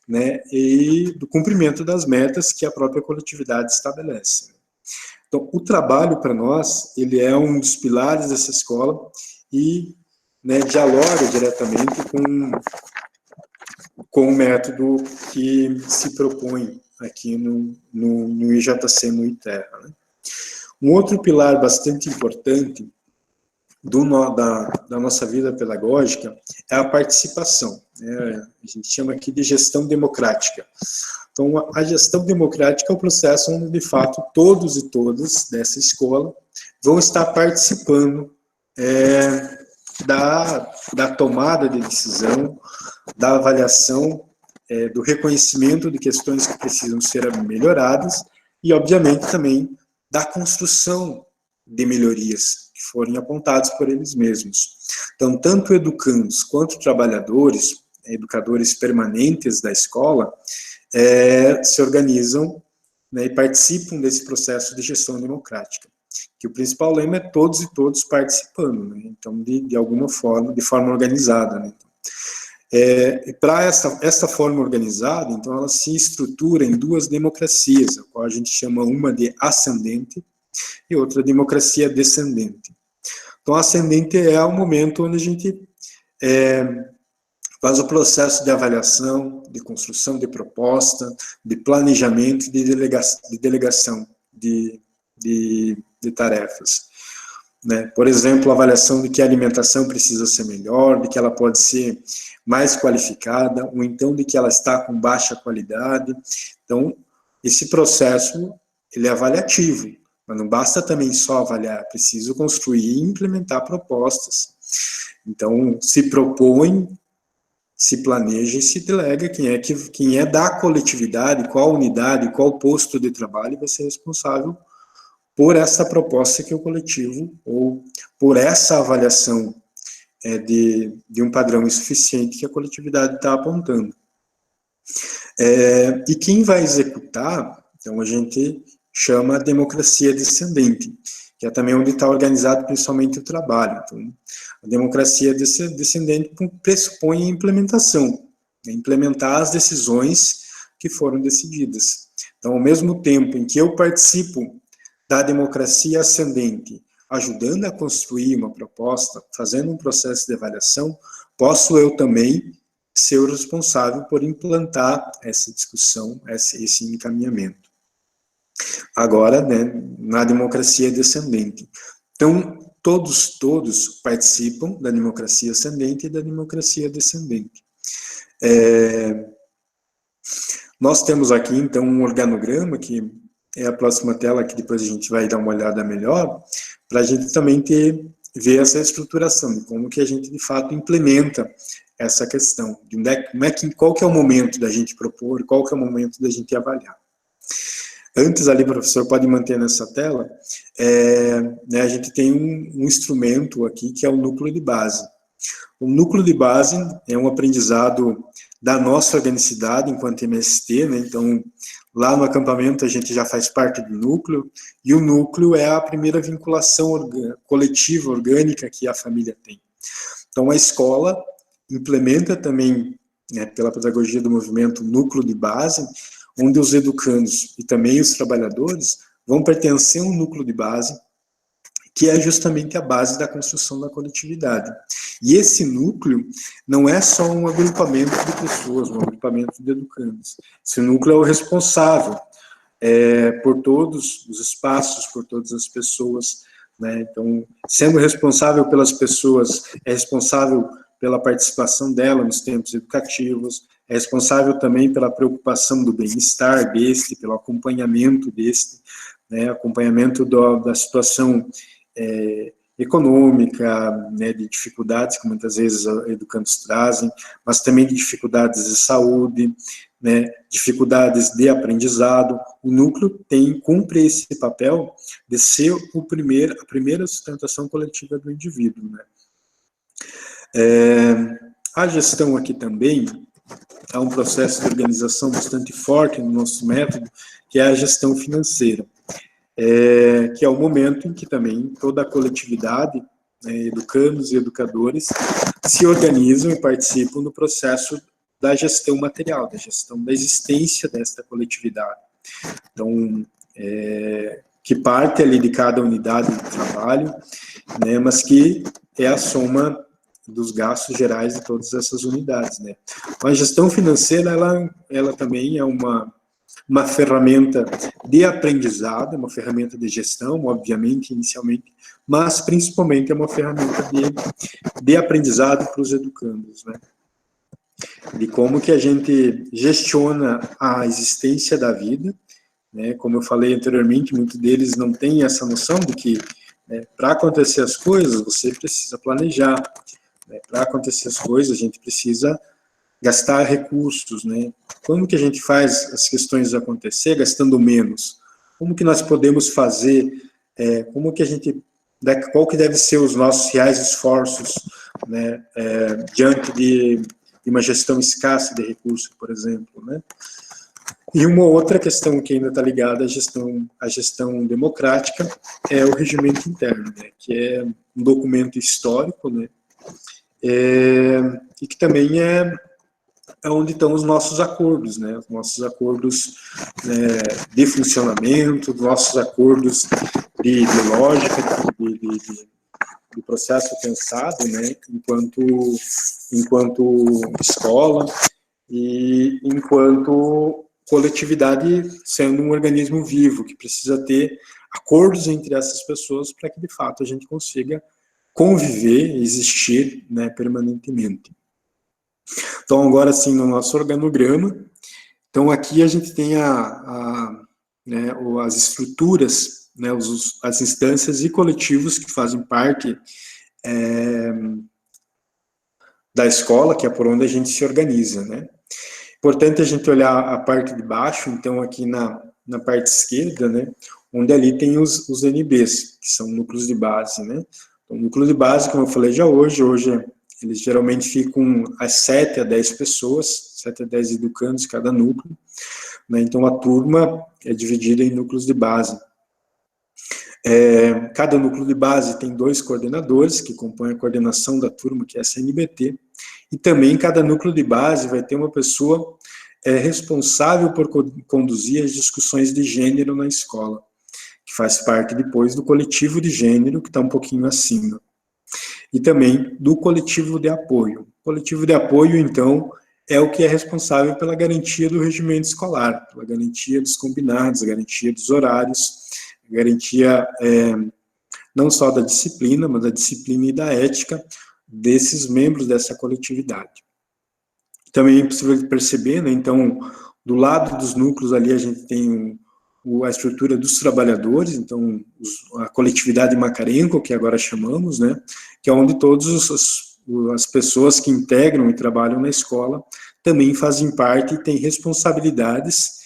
S4: né, e do cumprimento das metas que a própria coletividade estabelece. Então, o trabalho, para nós, ele é um dos pilares dessa escola e, né, dialoga diretamente com o método que se propõe aqui no IJC Muiterra, né? Um outro pilar bastante importante da nossa vida pedagógica é a participação, né? A gente chama aqui de gestão democrática. Então, a gestão democrática é o processo onde, de fato, todos e todas dessa escola vão estar participando da tomada de decisão, da avaliação, do reconhecimento de questões que precisam ser melhoradas e, obviamente, também da construção de melhorias que forem apontadas por eles mesmos. Então, tanto educandos quanto trabalhadores, educadores permanentes da escola, se organizam, né, e participam desse processo de gestão democrática, que o principal lema é todos e todos participando, né? Então, de alguma forma, de forma organizada, né? Para essa forma organizada, então, ela se estrutura em 2 democracias, a qual a gente chama uma de ascendente e outra democracia descendente. Então, a ascendente é o momento onde a gente faz o processo de avaliação, de construção de proposta, de planejamento e de delegação de tarefas, né? Por exemplo, a avaliação de que a alimentação precisa ser melhor, de que ela pode ser mais qualificada, ou então de que ela está com baixa qualidade. Então, esse processo, ele é avaliativo, mas não basta também só avaliar, é preciso construir e implementar propostas. Então, se propõe, se planeja e se delega quem é da coletividade, qual unidade, qual posto de trabalho vai ser responsável por essa proposta que o coletivo, ou por essa avaliação de um padrão insuficiente que a coletividade está apontando. E quem vai executar, então a gente chama a democracia descendente, que é também onde está organizado principalmente o trabalho. Então, a democracia descendente pressupõe a implementação, implementar as decisões que foram decididas. Então, ao mesmo tempo em que eu participo da democracia ascendente, ajudando a construir uma proposta, fazendo um processo de avaliação, posso eu também ser o responsável por implantar essa discussão, esse encaminhamento. Agora, né, na democracia descendente. Então, todos participam da democracia ascendente e da democracia descendente. Nós temos aqui, então, um organograma, que é a próxima tela, que depois a gente vai dar uma olhada melhor, para a gente também ver essa estruturação, de como que a gente, de fato, implementa essa questão, de qual que é o momento da gente propor, qual que é o momento da gente avaliar. Antes ali, professor, pode manter nessa tela, né, a gente tem um instrumento aqui, que é o núcleo de base. O núcleo de base é um aprendizado da nossa organicidade enquanto MST, né, então, lá no acampamento a gente já faz parte do núcleo, e o núcleo é a primeira vinculação coletiva, orgânica que a família tem. Então, a escola implementa também, né, pela pedagogia do movimento, o núcleo de base, onde os educandos e também os trabalhadores vão pertencer a um núcleo de base, que é justamente a base da construção da coletividade. E esse núcleo não é só um agrupamento de pessoas, um agrupamento de educandos. Esse núcleo é o responsável por todos os espaços, por todas as pessoas, né? Então, sendo responsável pelas pessoas, é responsável pela participação dela nos tempos educativos, é responsável também pela preocupação do bem-estar deste, pelo acompanhamento deste, né, acompanhamento da situação econômica, né, de dificuldades que muitas vezes educandos trazem, mas também de dificuldades de saúde, né, dificuldades de aprendizado. O núcleo cumpre esse papel de ser a primeira sustentação coletiva do indivíduo, né. A gestão aqui também há um processo de organização bastante forte no nosso método, que é a gestão financeira, que é o momento em que também toda a coletividade, educandos e educadores, se organizam e participam no processo da gestão material, da gestão da existência desta coletividade. Então, que parte ali de cada unidade de trabalho, né, mas que é a soma dos gastos gerais de todas essas unidades, né. A gestão financeira, ela também é uma ferramenta de aprendizado, uma ferramenta de gestão, obviamente, inicialmente, mas principalmente é uma ferramenta de aprendizado para os educandos, né. De como que a gente gestiona a existência da vida, né. Como eu falei anteriormente, muitos deles não têm essa noção de que, para acontecer as coisas, você precisa planejar. Para acontecer as coisas, a gente precisa gastar recursos, né? Como que a gente faz as questões acontecer gastando menos? Como que nós podemos fazer, qual que deve ser os nossos reais esforços, né, diante de uma gestão escassa de recursos, por exemplo, né? E uma outra questão que ainda está ligada à gestão democrática é o regimento interno, né, que é um documento histórico, né, e que também é onde estão os nossos acordos, né? Os nossos acordos de funcionamento, os nossos acordos de lógica, de processo pensado, né? Enquanto escola e enquanto coletividade, sendo um organismo vivo, que precisa ter acordos entre essas pessoas para que, de fato, a gente consiga conviver, existir, né, permanentemente. Então, agora sim, no nosso organograma, Então, aqui a gente tem né, as estruturas, né, as instâncias e coletivos que fazem parte da escola, que é por onde a gente se organiza, né. Importante a gente olhar a parte de baixo, então, aqui na parte esquerda, né, onde ali tem os NBs, que são núcleos de base, né. O núcleo de base, como eu falei já hoje eles geralmente ficam às 7 a 10 pessoas, 7 a 10 educandos cada núcleo, né? Então a turma é dividida em núcleos de base. Cada núcleo de base tem 2 coordenadores, que compõem a coordenação da turma, que é essa NBT, e também cada núcleo de base vai ter uma pessoa responsável por conduzir as discussões de gênero na escola, que faz parte depois do coletivo de gênero, que está um pouquinho acima. E também do coletivo de apoio. O coletivo de apoio, então, é o que é responsável pela garantia do regimento escolar, pela garantia dos combinados, a garantia dos horários, a garantia não só da disciplina, mas da disciplina e da ética desses membros dessa coletividade. Também é possível perceber, né, então, do lado dos núcleos ali a gente tem a estrutura dos trabalhadores, então, a coletividade Macarenco, que agora chamamos, né, que é onde todas as pessoas que integram e trabalham na escola também fazem parte e têm responsabilidades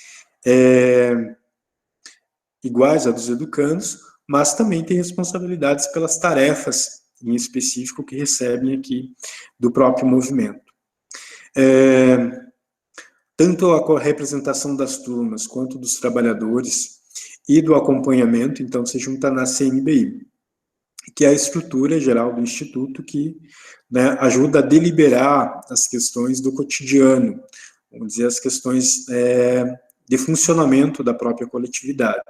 S4: iguais a dos educandos, mas também têm responsabilidades pelas tarefas, em específico, que recebem aqui do próprio movimento. Tanto a representação das turmas, quanto dos trabalhadores e do acompanhamento, então, se junta na CNBI, que é a estrutura geral do Instituto que, né, ajuda a deliberar as questões do cotidiano, vamos dizer, as questões de funcionamento da própria coletividade.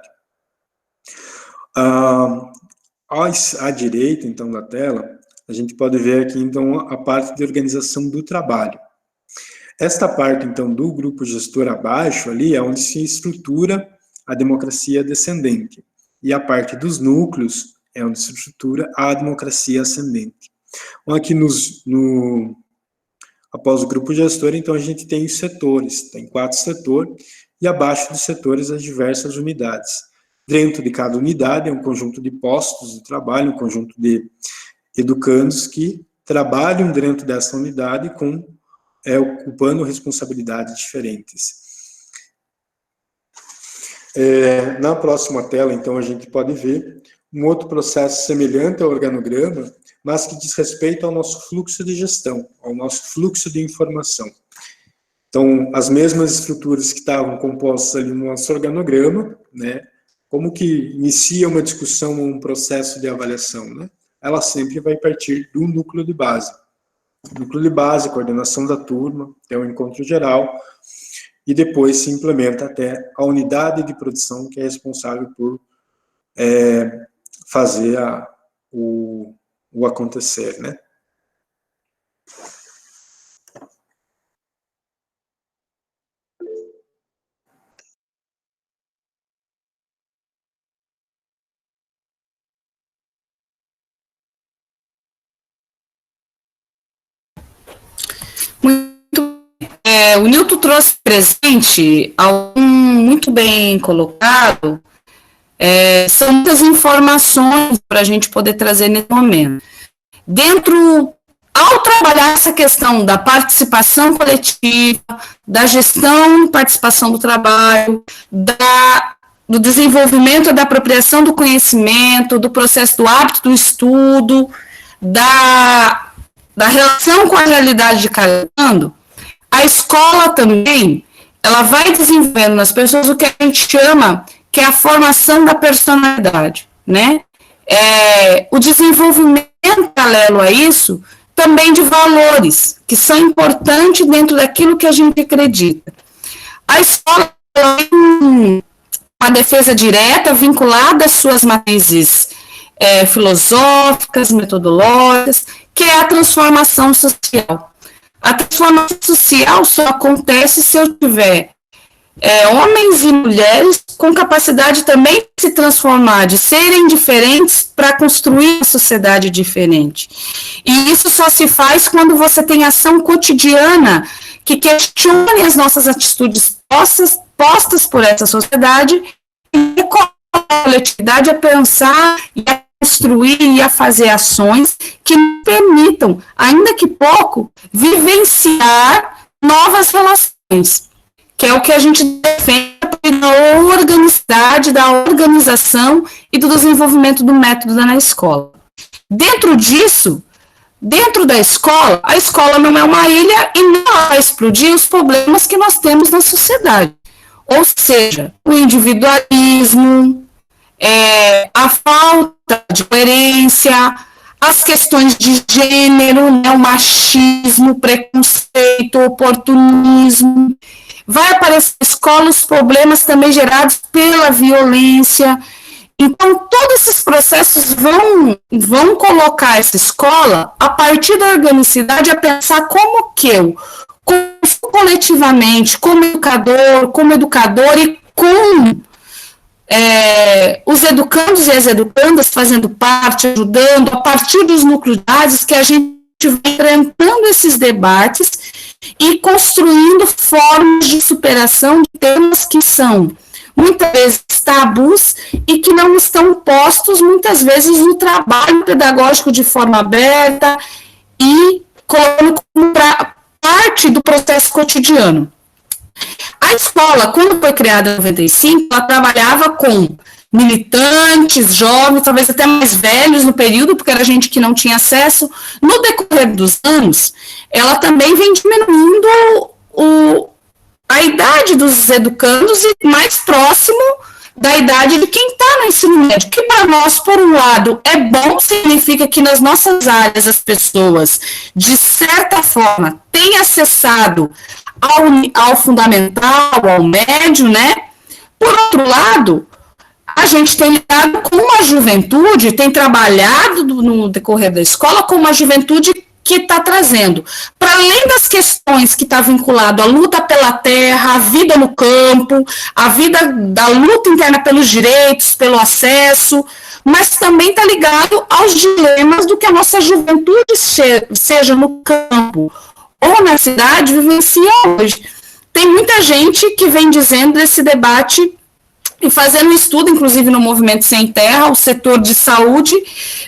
S4: À direita, então, da tela, a gente pode ver aqui, então, a parte de organização do trabalho. Esta parte, então, do grupo gestor abaixo, ali, é onde se estrutura a democracia descendente. E a parte dos núcleos é onde se estrutura a democracia ascendente. Então, aqui após o grupo gestor, então, a gente tem os setores. Tem 4 setores, e abaixo dos setores as diversas unidades. Dentro de cada unidade é um conjunto de postos de trabalho, um conjunto de educandos que trabalham dentro dessa unidade ocupando responsabilidades diferentes. Na próxima tela, então, a gente pode ver um outro processo semelhante ao organograma, mas que diz respeito ao nosso fluxo de gestão, ao nosso fluxo de informação. Então, as mesmas estruturas que estavam compostas ali no nosso organograma, né, como que inicia uma discussão ou um processo de avaliação, né? Ela sempre vai partir do núcleo de base. Núcleo de base, coordenação da turma, até o encontro geral, e depois se implementa até a unidade de produção, que é responsável por fazer o acontecer, né?
S3: O Nilton trouxe presente algo muito bem colocado, são muitas informações para a gente poder trazer nesse momento. Ao trabalhar essa questão da participação coletiva, da gestão e participação do trabalho, do desenvolvimento da apropriação do conhecimento, do processo do hábito do estudo, da relação com a realidade de cada ano, a escola também, ela vai desenvolvendo nas pessoas o que a gente chama, que é a formação da personalidade, né? O desenvolvimento paralelo a isso, também de valores, que são importantes dentro daquilo que a gente acredita. A escola tem uma defesa direta vinculada às suas matrizes filosóficas, metodológicas, que é a transformação social. A transformação social só acontece se eu tiver homens e mulheres com capacidade também de se transformar, de serem diferentes para construir uma sociedade diferente. E isso só se faz quando você tem ação cotidiana que questione as nossas atitudes postas por essa sociedade e a coletividade a pensar e a construir e a fazer ações que permitam, ainda que pouco, vivenciar novas relações, que é o que a gente defende da organicidade, da organização e do desenvolvimento do método na escola. Dentro disso, dentro da escola, a escola não é uma ilha e não vai explodir os problemas que nós temos na sociedade. Ou seja, o individualismo, a falta de coerência, as questões de gênero, né, o machismo, o preconceito, o oportunismo. Vai aparecer na escola os problemas também gerados pela violência. Então, todos esses processos vão colocar essa escola, a partir da organicidade, a pensar como que eu, coletivamente, como educador e com os educandos e as educandas fazendo parte, ajudando, a partir dos núcleos de bases que a gente vai enfrentando esses debates e construindo formas de superação de temas que são muitas vezes tabus e que não estão postos muitas vezes no trabalho pedagógico de forma aberta e colocando como parte do processo cotidiano. A escola, quando foi criada em 95, ela trabalhava com militantes, jovens, talvez até mais velhos no período, porque era gente que não tinha acesso. No decorrer dos anos, ela também vem diminuindo a idade dos educandos e mais próximo da idade de quem está no ensino médio, que para nós, por um lado, é bom, significa que nas nossas áreas as pessoas, de certa forma, têm acessado ao fundamental, ao médio, né? Por outro lado, a gente tem lidado com uma juventude, tem trabalhado no decorrer da escola com uma juventude que está trazendo, para além das questões que está vinculado à luta pela terra, a vida no campo, a vida da luta interna pelos direitos, pelo acesso, mas também está ligado aos dilemas do que a nossa juventude, seja no campo ou na cidade, vivencia hoje. Tem muita gente que vem dizendo desse debate e fazendo um estudo, inclusive no Movimento Sem Terra, o setor de saúde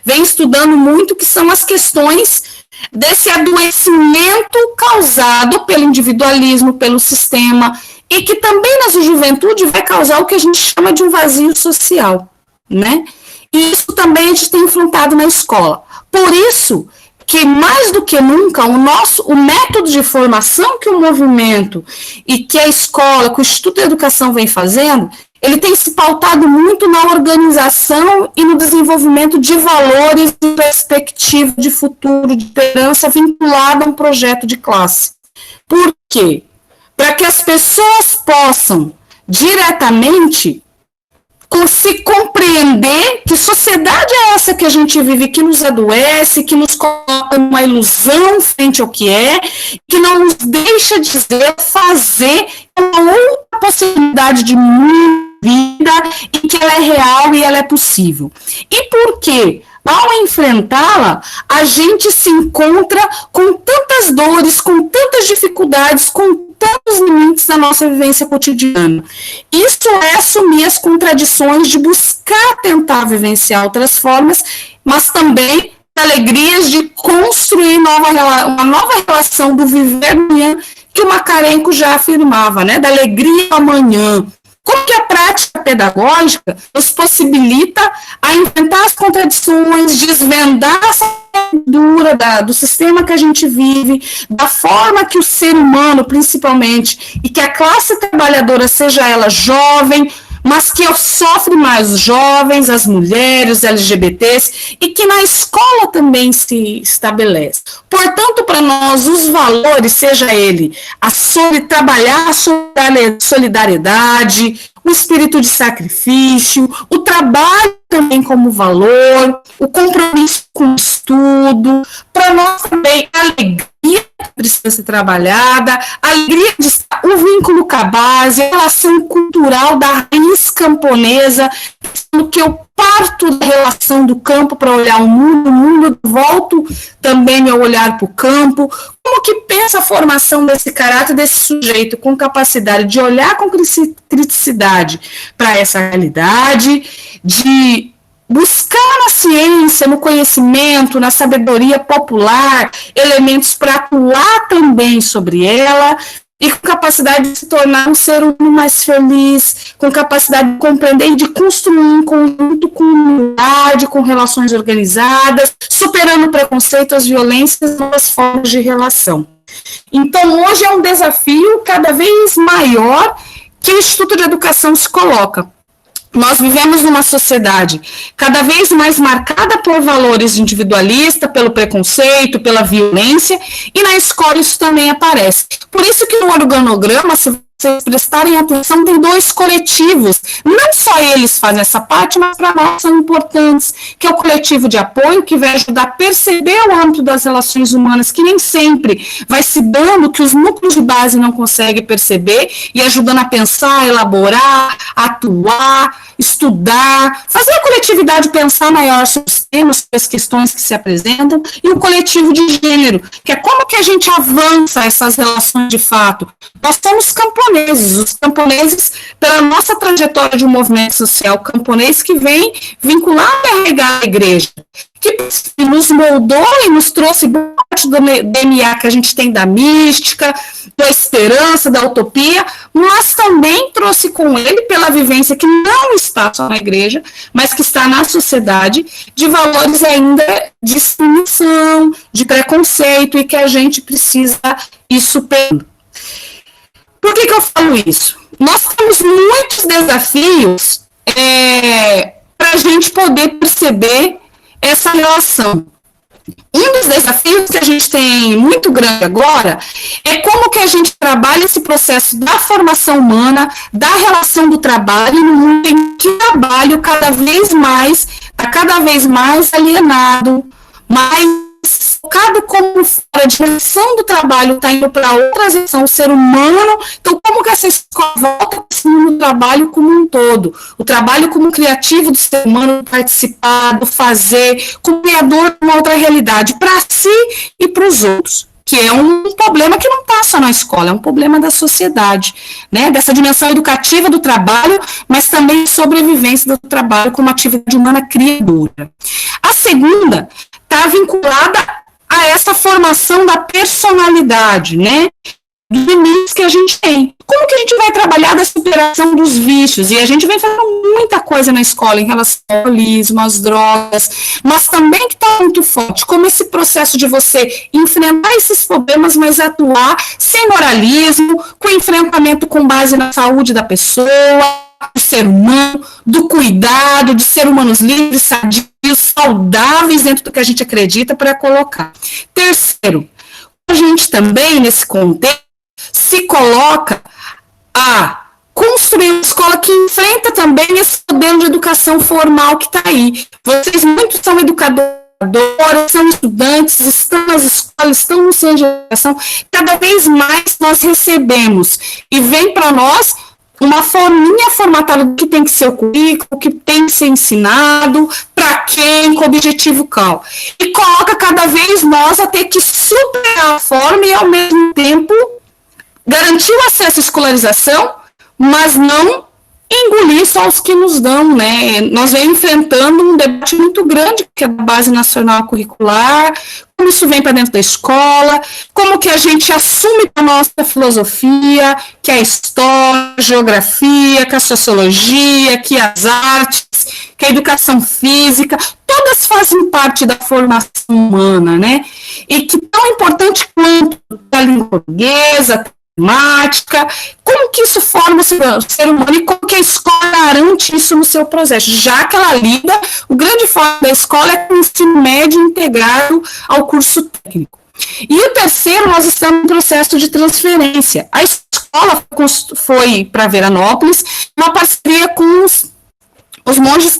S3: vem estudando muito que são as questões desse adoecimento causado pelo individualismo, pelo sistema, e que também na juventude vai causar o que a gente chama de um vazio social, né? E isso também a gente tem enfrentado na escola. Por isso que, mais do que nunca, o método de formação que o movimento e que a escola, que o Instituto de Educação vem fazendo, ele tem se pautado muito na organização e no desenvolvimento de valores de perspectiva de futuro, de esperança vinculada a um projeto de classe. Por quê? Para que as pessoas possam diretamente se compreender que sociedade é essa que a gente vive, que nos adoece, que nos coloca numa ilusão frente ao que é, que não nos deixa dizer, fazer uma outra possibilidade de vida em que ela é real e ela é possível. E por quê? Ao enfrentá-la, a gente se encontra com tantas dores, com tantas dificuldades, com tantos limites na nossa vivência cotidiana. Isso é assumir as contradições de buscar tentar vivenciar outras formas, mas também alegrias de construir uma nova relação do viver amanhã, que o Macarenko já afirmava, né, da alegria amanhã. Como que a prática pedagógica nos possibilita a enfrentar as contradições, desvendar essa dura do sistema que a gente vive, da forma que o ser humano, principalmente, e que a classe trabalhadora, seja ela jovem, mas que sofre mais os jovens, as mulheres, os LGBTs, e que na escola também se estabelece. Portanto, para nós, os valores, seja ele trabalhar a solidariedade, o espírito de sacrifício, o trabalho também como valor, o compromisso com o estudo, para nós também a alegria que precisa ser trabalhada, a alegria de o vínculo com a base, a relação cultural da raiz camponesa, no que eu parto da relação do campo para olhar o mundo, volto também meu olhar para o campo, como que pensa a formação desse caráter, desse sujeito, com capacidade de olhar com criticidade para essa realidade, de buscar na ciência, no conhecimento, na sabedoria popular, elementos para atuar também sobre ela, e com capacidade de se tornar um ser humano mais feliz, com capacidade de compreender e de construir um conjunto com humildade, com relações organizadas, superando o preconceito, as violências e novas formas de relação. Então, hoje é um desafio cada vez maior que o Instituto de Educação se coloca. Nós vivemos numa sociedade cada vez mais marcada por valores individualistas, pelo preconceito, pela violência, e na escola isso também aparece. Por isso que no organograma, se vocês prestarem atenção, tem 2 coletivos. Não só eles fazem essa parte, mas para nós são importantes, que é o coletivo de apoio, que vai ajudar a perceber o âmbito das relações humanas, que nem sempre vai se dando, que os núcleos de base não conseguem perceber, e ajudando a pensar, elaborar, atuar, estudar, fazer a coletividade pensar maior sobre os temas, sobre as questões que se apresentam, e o coletivo de gênero, que é como que a gente avança essas relações de fato. Nós somos camponeses, os camponeses, pela nossa trajetória de um movimento social camponês que vem vinculado a regar a igreja, que nos moldou e nos trouxe parte do DNA que a gente tem da mística, da esperança, da utopia, mas também trouxe com ele, pela vivência que não está só na igreja, mas que está na sociedade, de valores ainda de discriminação, de preconceito, e que a gente precisa ir superando. Por que eu falo isso? Nós temos muitos desafios para a gente poder perceber essa relação. Um dos desafios que a gente tem muito grande agora é como que a gente trabalha esse processo da formação humana, da relação do trabalho, no mundo em que o trabalho cada vez mais alienado, mais focado como fora, a direção do trabalho está indo para outra direção, o ser humano. Então, como que essa escola volta no trabalho como um todo? O trabalho como criativo do ser humano, participar, do fazer, como criador de uma outra realidade, para si e para os outros. Que é um problema que não está só na escola, é um problema da sociedade, né? Dessa dimensão educativa do trabalho, mas também sobrevivência do trabalho como atividade humana criadora. A segunda está vinculada a essa formação da personalidade, né? Dos limites que a gente tem. Como que a gente vai trabalhar da superação dos vícios? E a gente vem fazendo muita coisa na escola em relação ao alcoolismo, às drogas, mas também que está muito forte, como esse processo de você enfrentar esses problemas, mas atuar sem moralismo, com enfrentamento com base na saúde da pessoa, do ser humano, do cuidado, de ser humanos livres, sadios, saudáveis dentro do que a gente acredita para colocar. Terceiro, a gente também, nesse contexto, se coloca a construir uma escola que enfrenta também esse modelo de educação formal que está aí. Vocês muitos são educadores, são estudantes, estão nas escolas, estão no centro de educação. Cada vez mais nós recebemos e vem para nós uma forminha formatada do que tem que ser o currículo, o que tem que ser ensinado, para quem, com objetivo qual. E coloca cada vez nós a ter que superar a forma e, ao mesmo tempo, garantir o acesso à escolarização, mas não engolir só os que nos dão, né? Nós vem enfrentando um debate muito grande, que é da Base Nacional Curricular, como isso vem para dentro da escola, como que a gente assume a nossa filosofia, que é a história, a geografia, que a sociologia, que as artes, que a educação física, todas fazem parte da formação humana, né? E que tão importante quanto a língua portuguesa, matemática, como que isso forma o ser humano e como que a escola garante isso no seu processo, já que ela lida, o grande foco da escola é o ensino médio integrado ao curso técnico. E o terceiro, nós estamos em processo de transferência. A escola foi para Veranópolis, uma parceria com os monges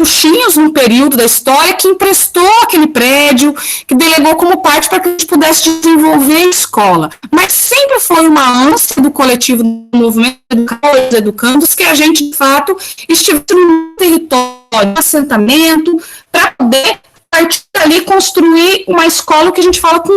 S3: capuchinhos num período da história que emprestou aquele prédio, que delegou como parte para que a gente pudesse desenvolver a escola. Mas sempre foi uma ânsia do coletivo do movimento dos educandos que a gente, de fato, estivesse no território de assentamento para poder, a partir dali, construir uma escola que a gente fala com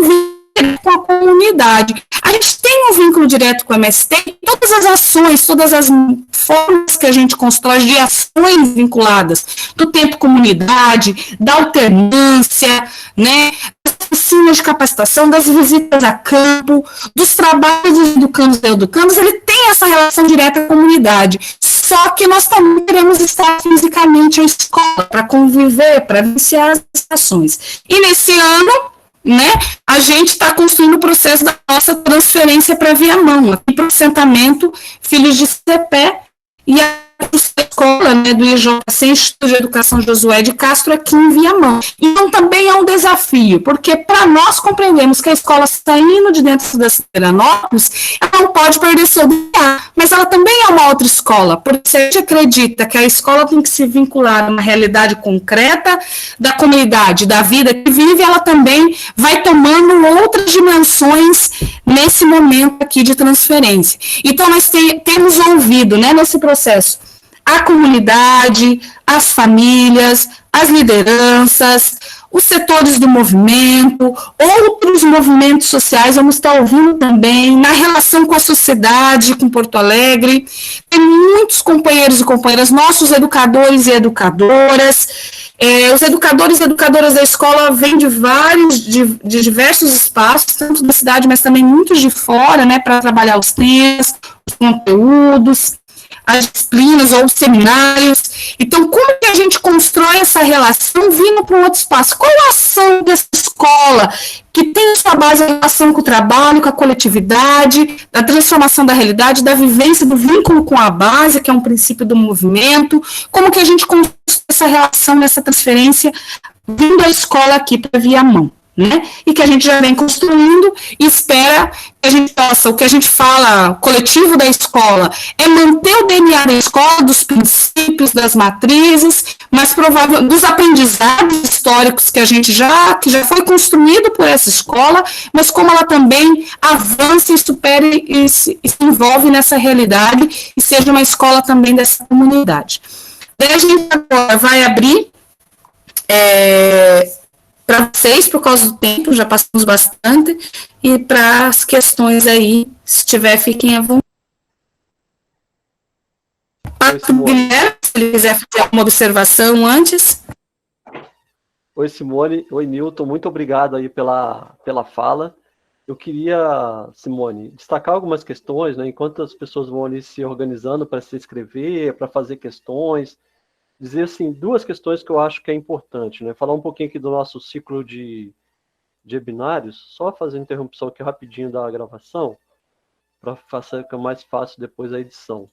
S3: a comunidade. A gente tem um vínculo direto com o MST, todas as ações, todas as formas que a gente constrói de ações vinculadas do tempo comunidade, da alternância, né, das oficinas de capacitação, das visitas a campo, dos trabalhos dos educandos, ele tem essa relação direta com a comunidade. Só que nós também queremos estar fisicamente na escola, para conviver, para vivenciar as ações. E nesse ano, né, a gente está construindo o processo da nossa transferência para Viamão, aqui para o assentamento Filhos de Cepé e a escola, né, do IJC, Instituto de Educação Josué de Castro, aqui em Viamão. Então também é um desafio, porque para nós compreendemos que a escola saindo de dentro das Veranópolis, ela não pode perder seu DNA, mas ela também é uma outra escola, porque se a gente acredita que a escola tem que se vincular a uma realidade concreta da comunidade, da vida que vive, ela também vai tomando outras dimensões nesse momento aqui de transferência. Então nós temos ouvido, né, nesse processo, a comunidade, as famílias, as lideranças, os setores do movimento, outros movimentos sociais, vamos estar ouvindo também, na relação com a sociedade, com Porto Alegre. Tem muitos companheiros e companheiras, nossos educadores e educadoras. Os educadores e educadoras da escola vêm de diversos espaços, tanto da cidade, mas também muitos de fora, né, para trabalhar os temas, os conteúdos, as disciplinas ou os seminários. Então, como que a gente constrói essa relação vindo para um outro espaço? Qual a ação dessa escola que tem sua base em relação com o trabalho, com a coletividade, da transformação da realidade, da vivência, do vínculo com a base, que é um princípio do movimento? Como que a gente constrói essa relação, nessa transferência, vindo da escola aqui para Viamão? Né? E que a gente já vem construindo e espera que a gente possa, o que a gente fala, o coletivo da escola, é manter o DNA da escola, dos princípios, das matrizes, mas provável dos aprendizados históricos que que já foi construído por essa escola, mas como ela também avança e supera e se envolve nessa realidade e seja uma escola também dessa comunidade. Daí a gente agora vai abrir para vocês, por causa do tempo, já passamos bastante, e para as questões aí, se tiver, fiquem à vontade. Se ele quiser fazer alguma observação antes.
S5: Oi, Simone. Oi, Milton. Muito obrigado aí pela fala. Eu queria, Simone, destacar algumas questões, né, enquanto as pessoas vão ali se organizando para se inscrever, para fazer questões, dizer assim, duas questões que eu acho que é importante, né? Falar um pouquinho aqui do nosso ciclo de webinários, só fazer interrupção aqui rapidinho da gravação, para ficar mais fácil depois a edição.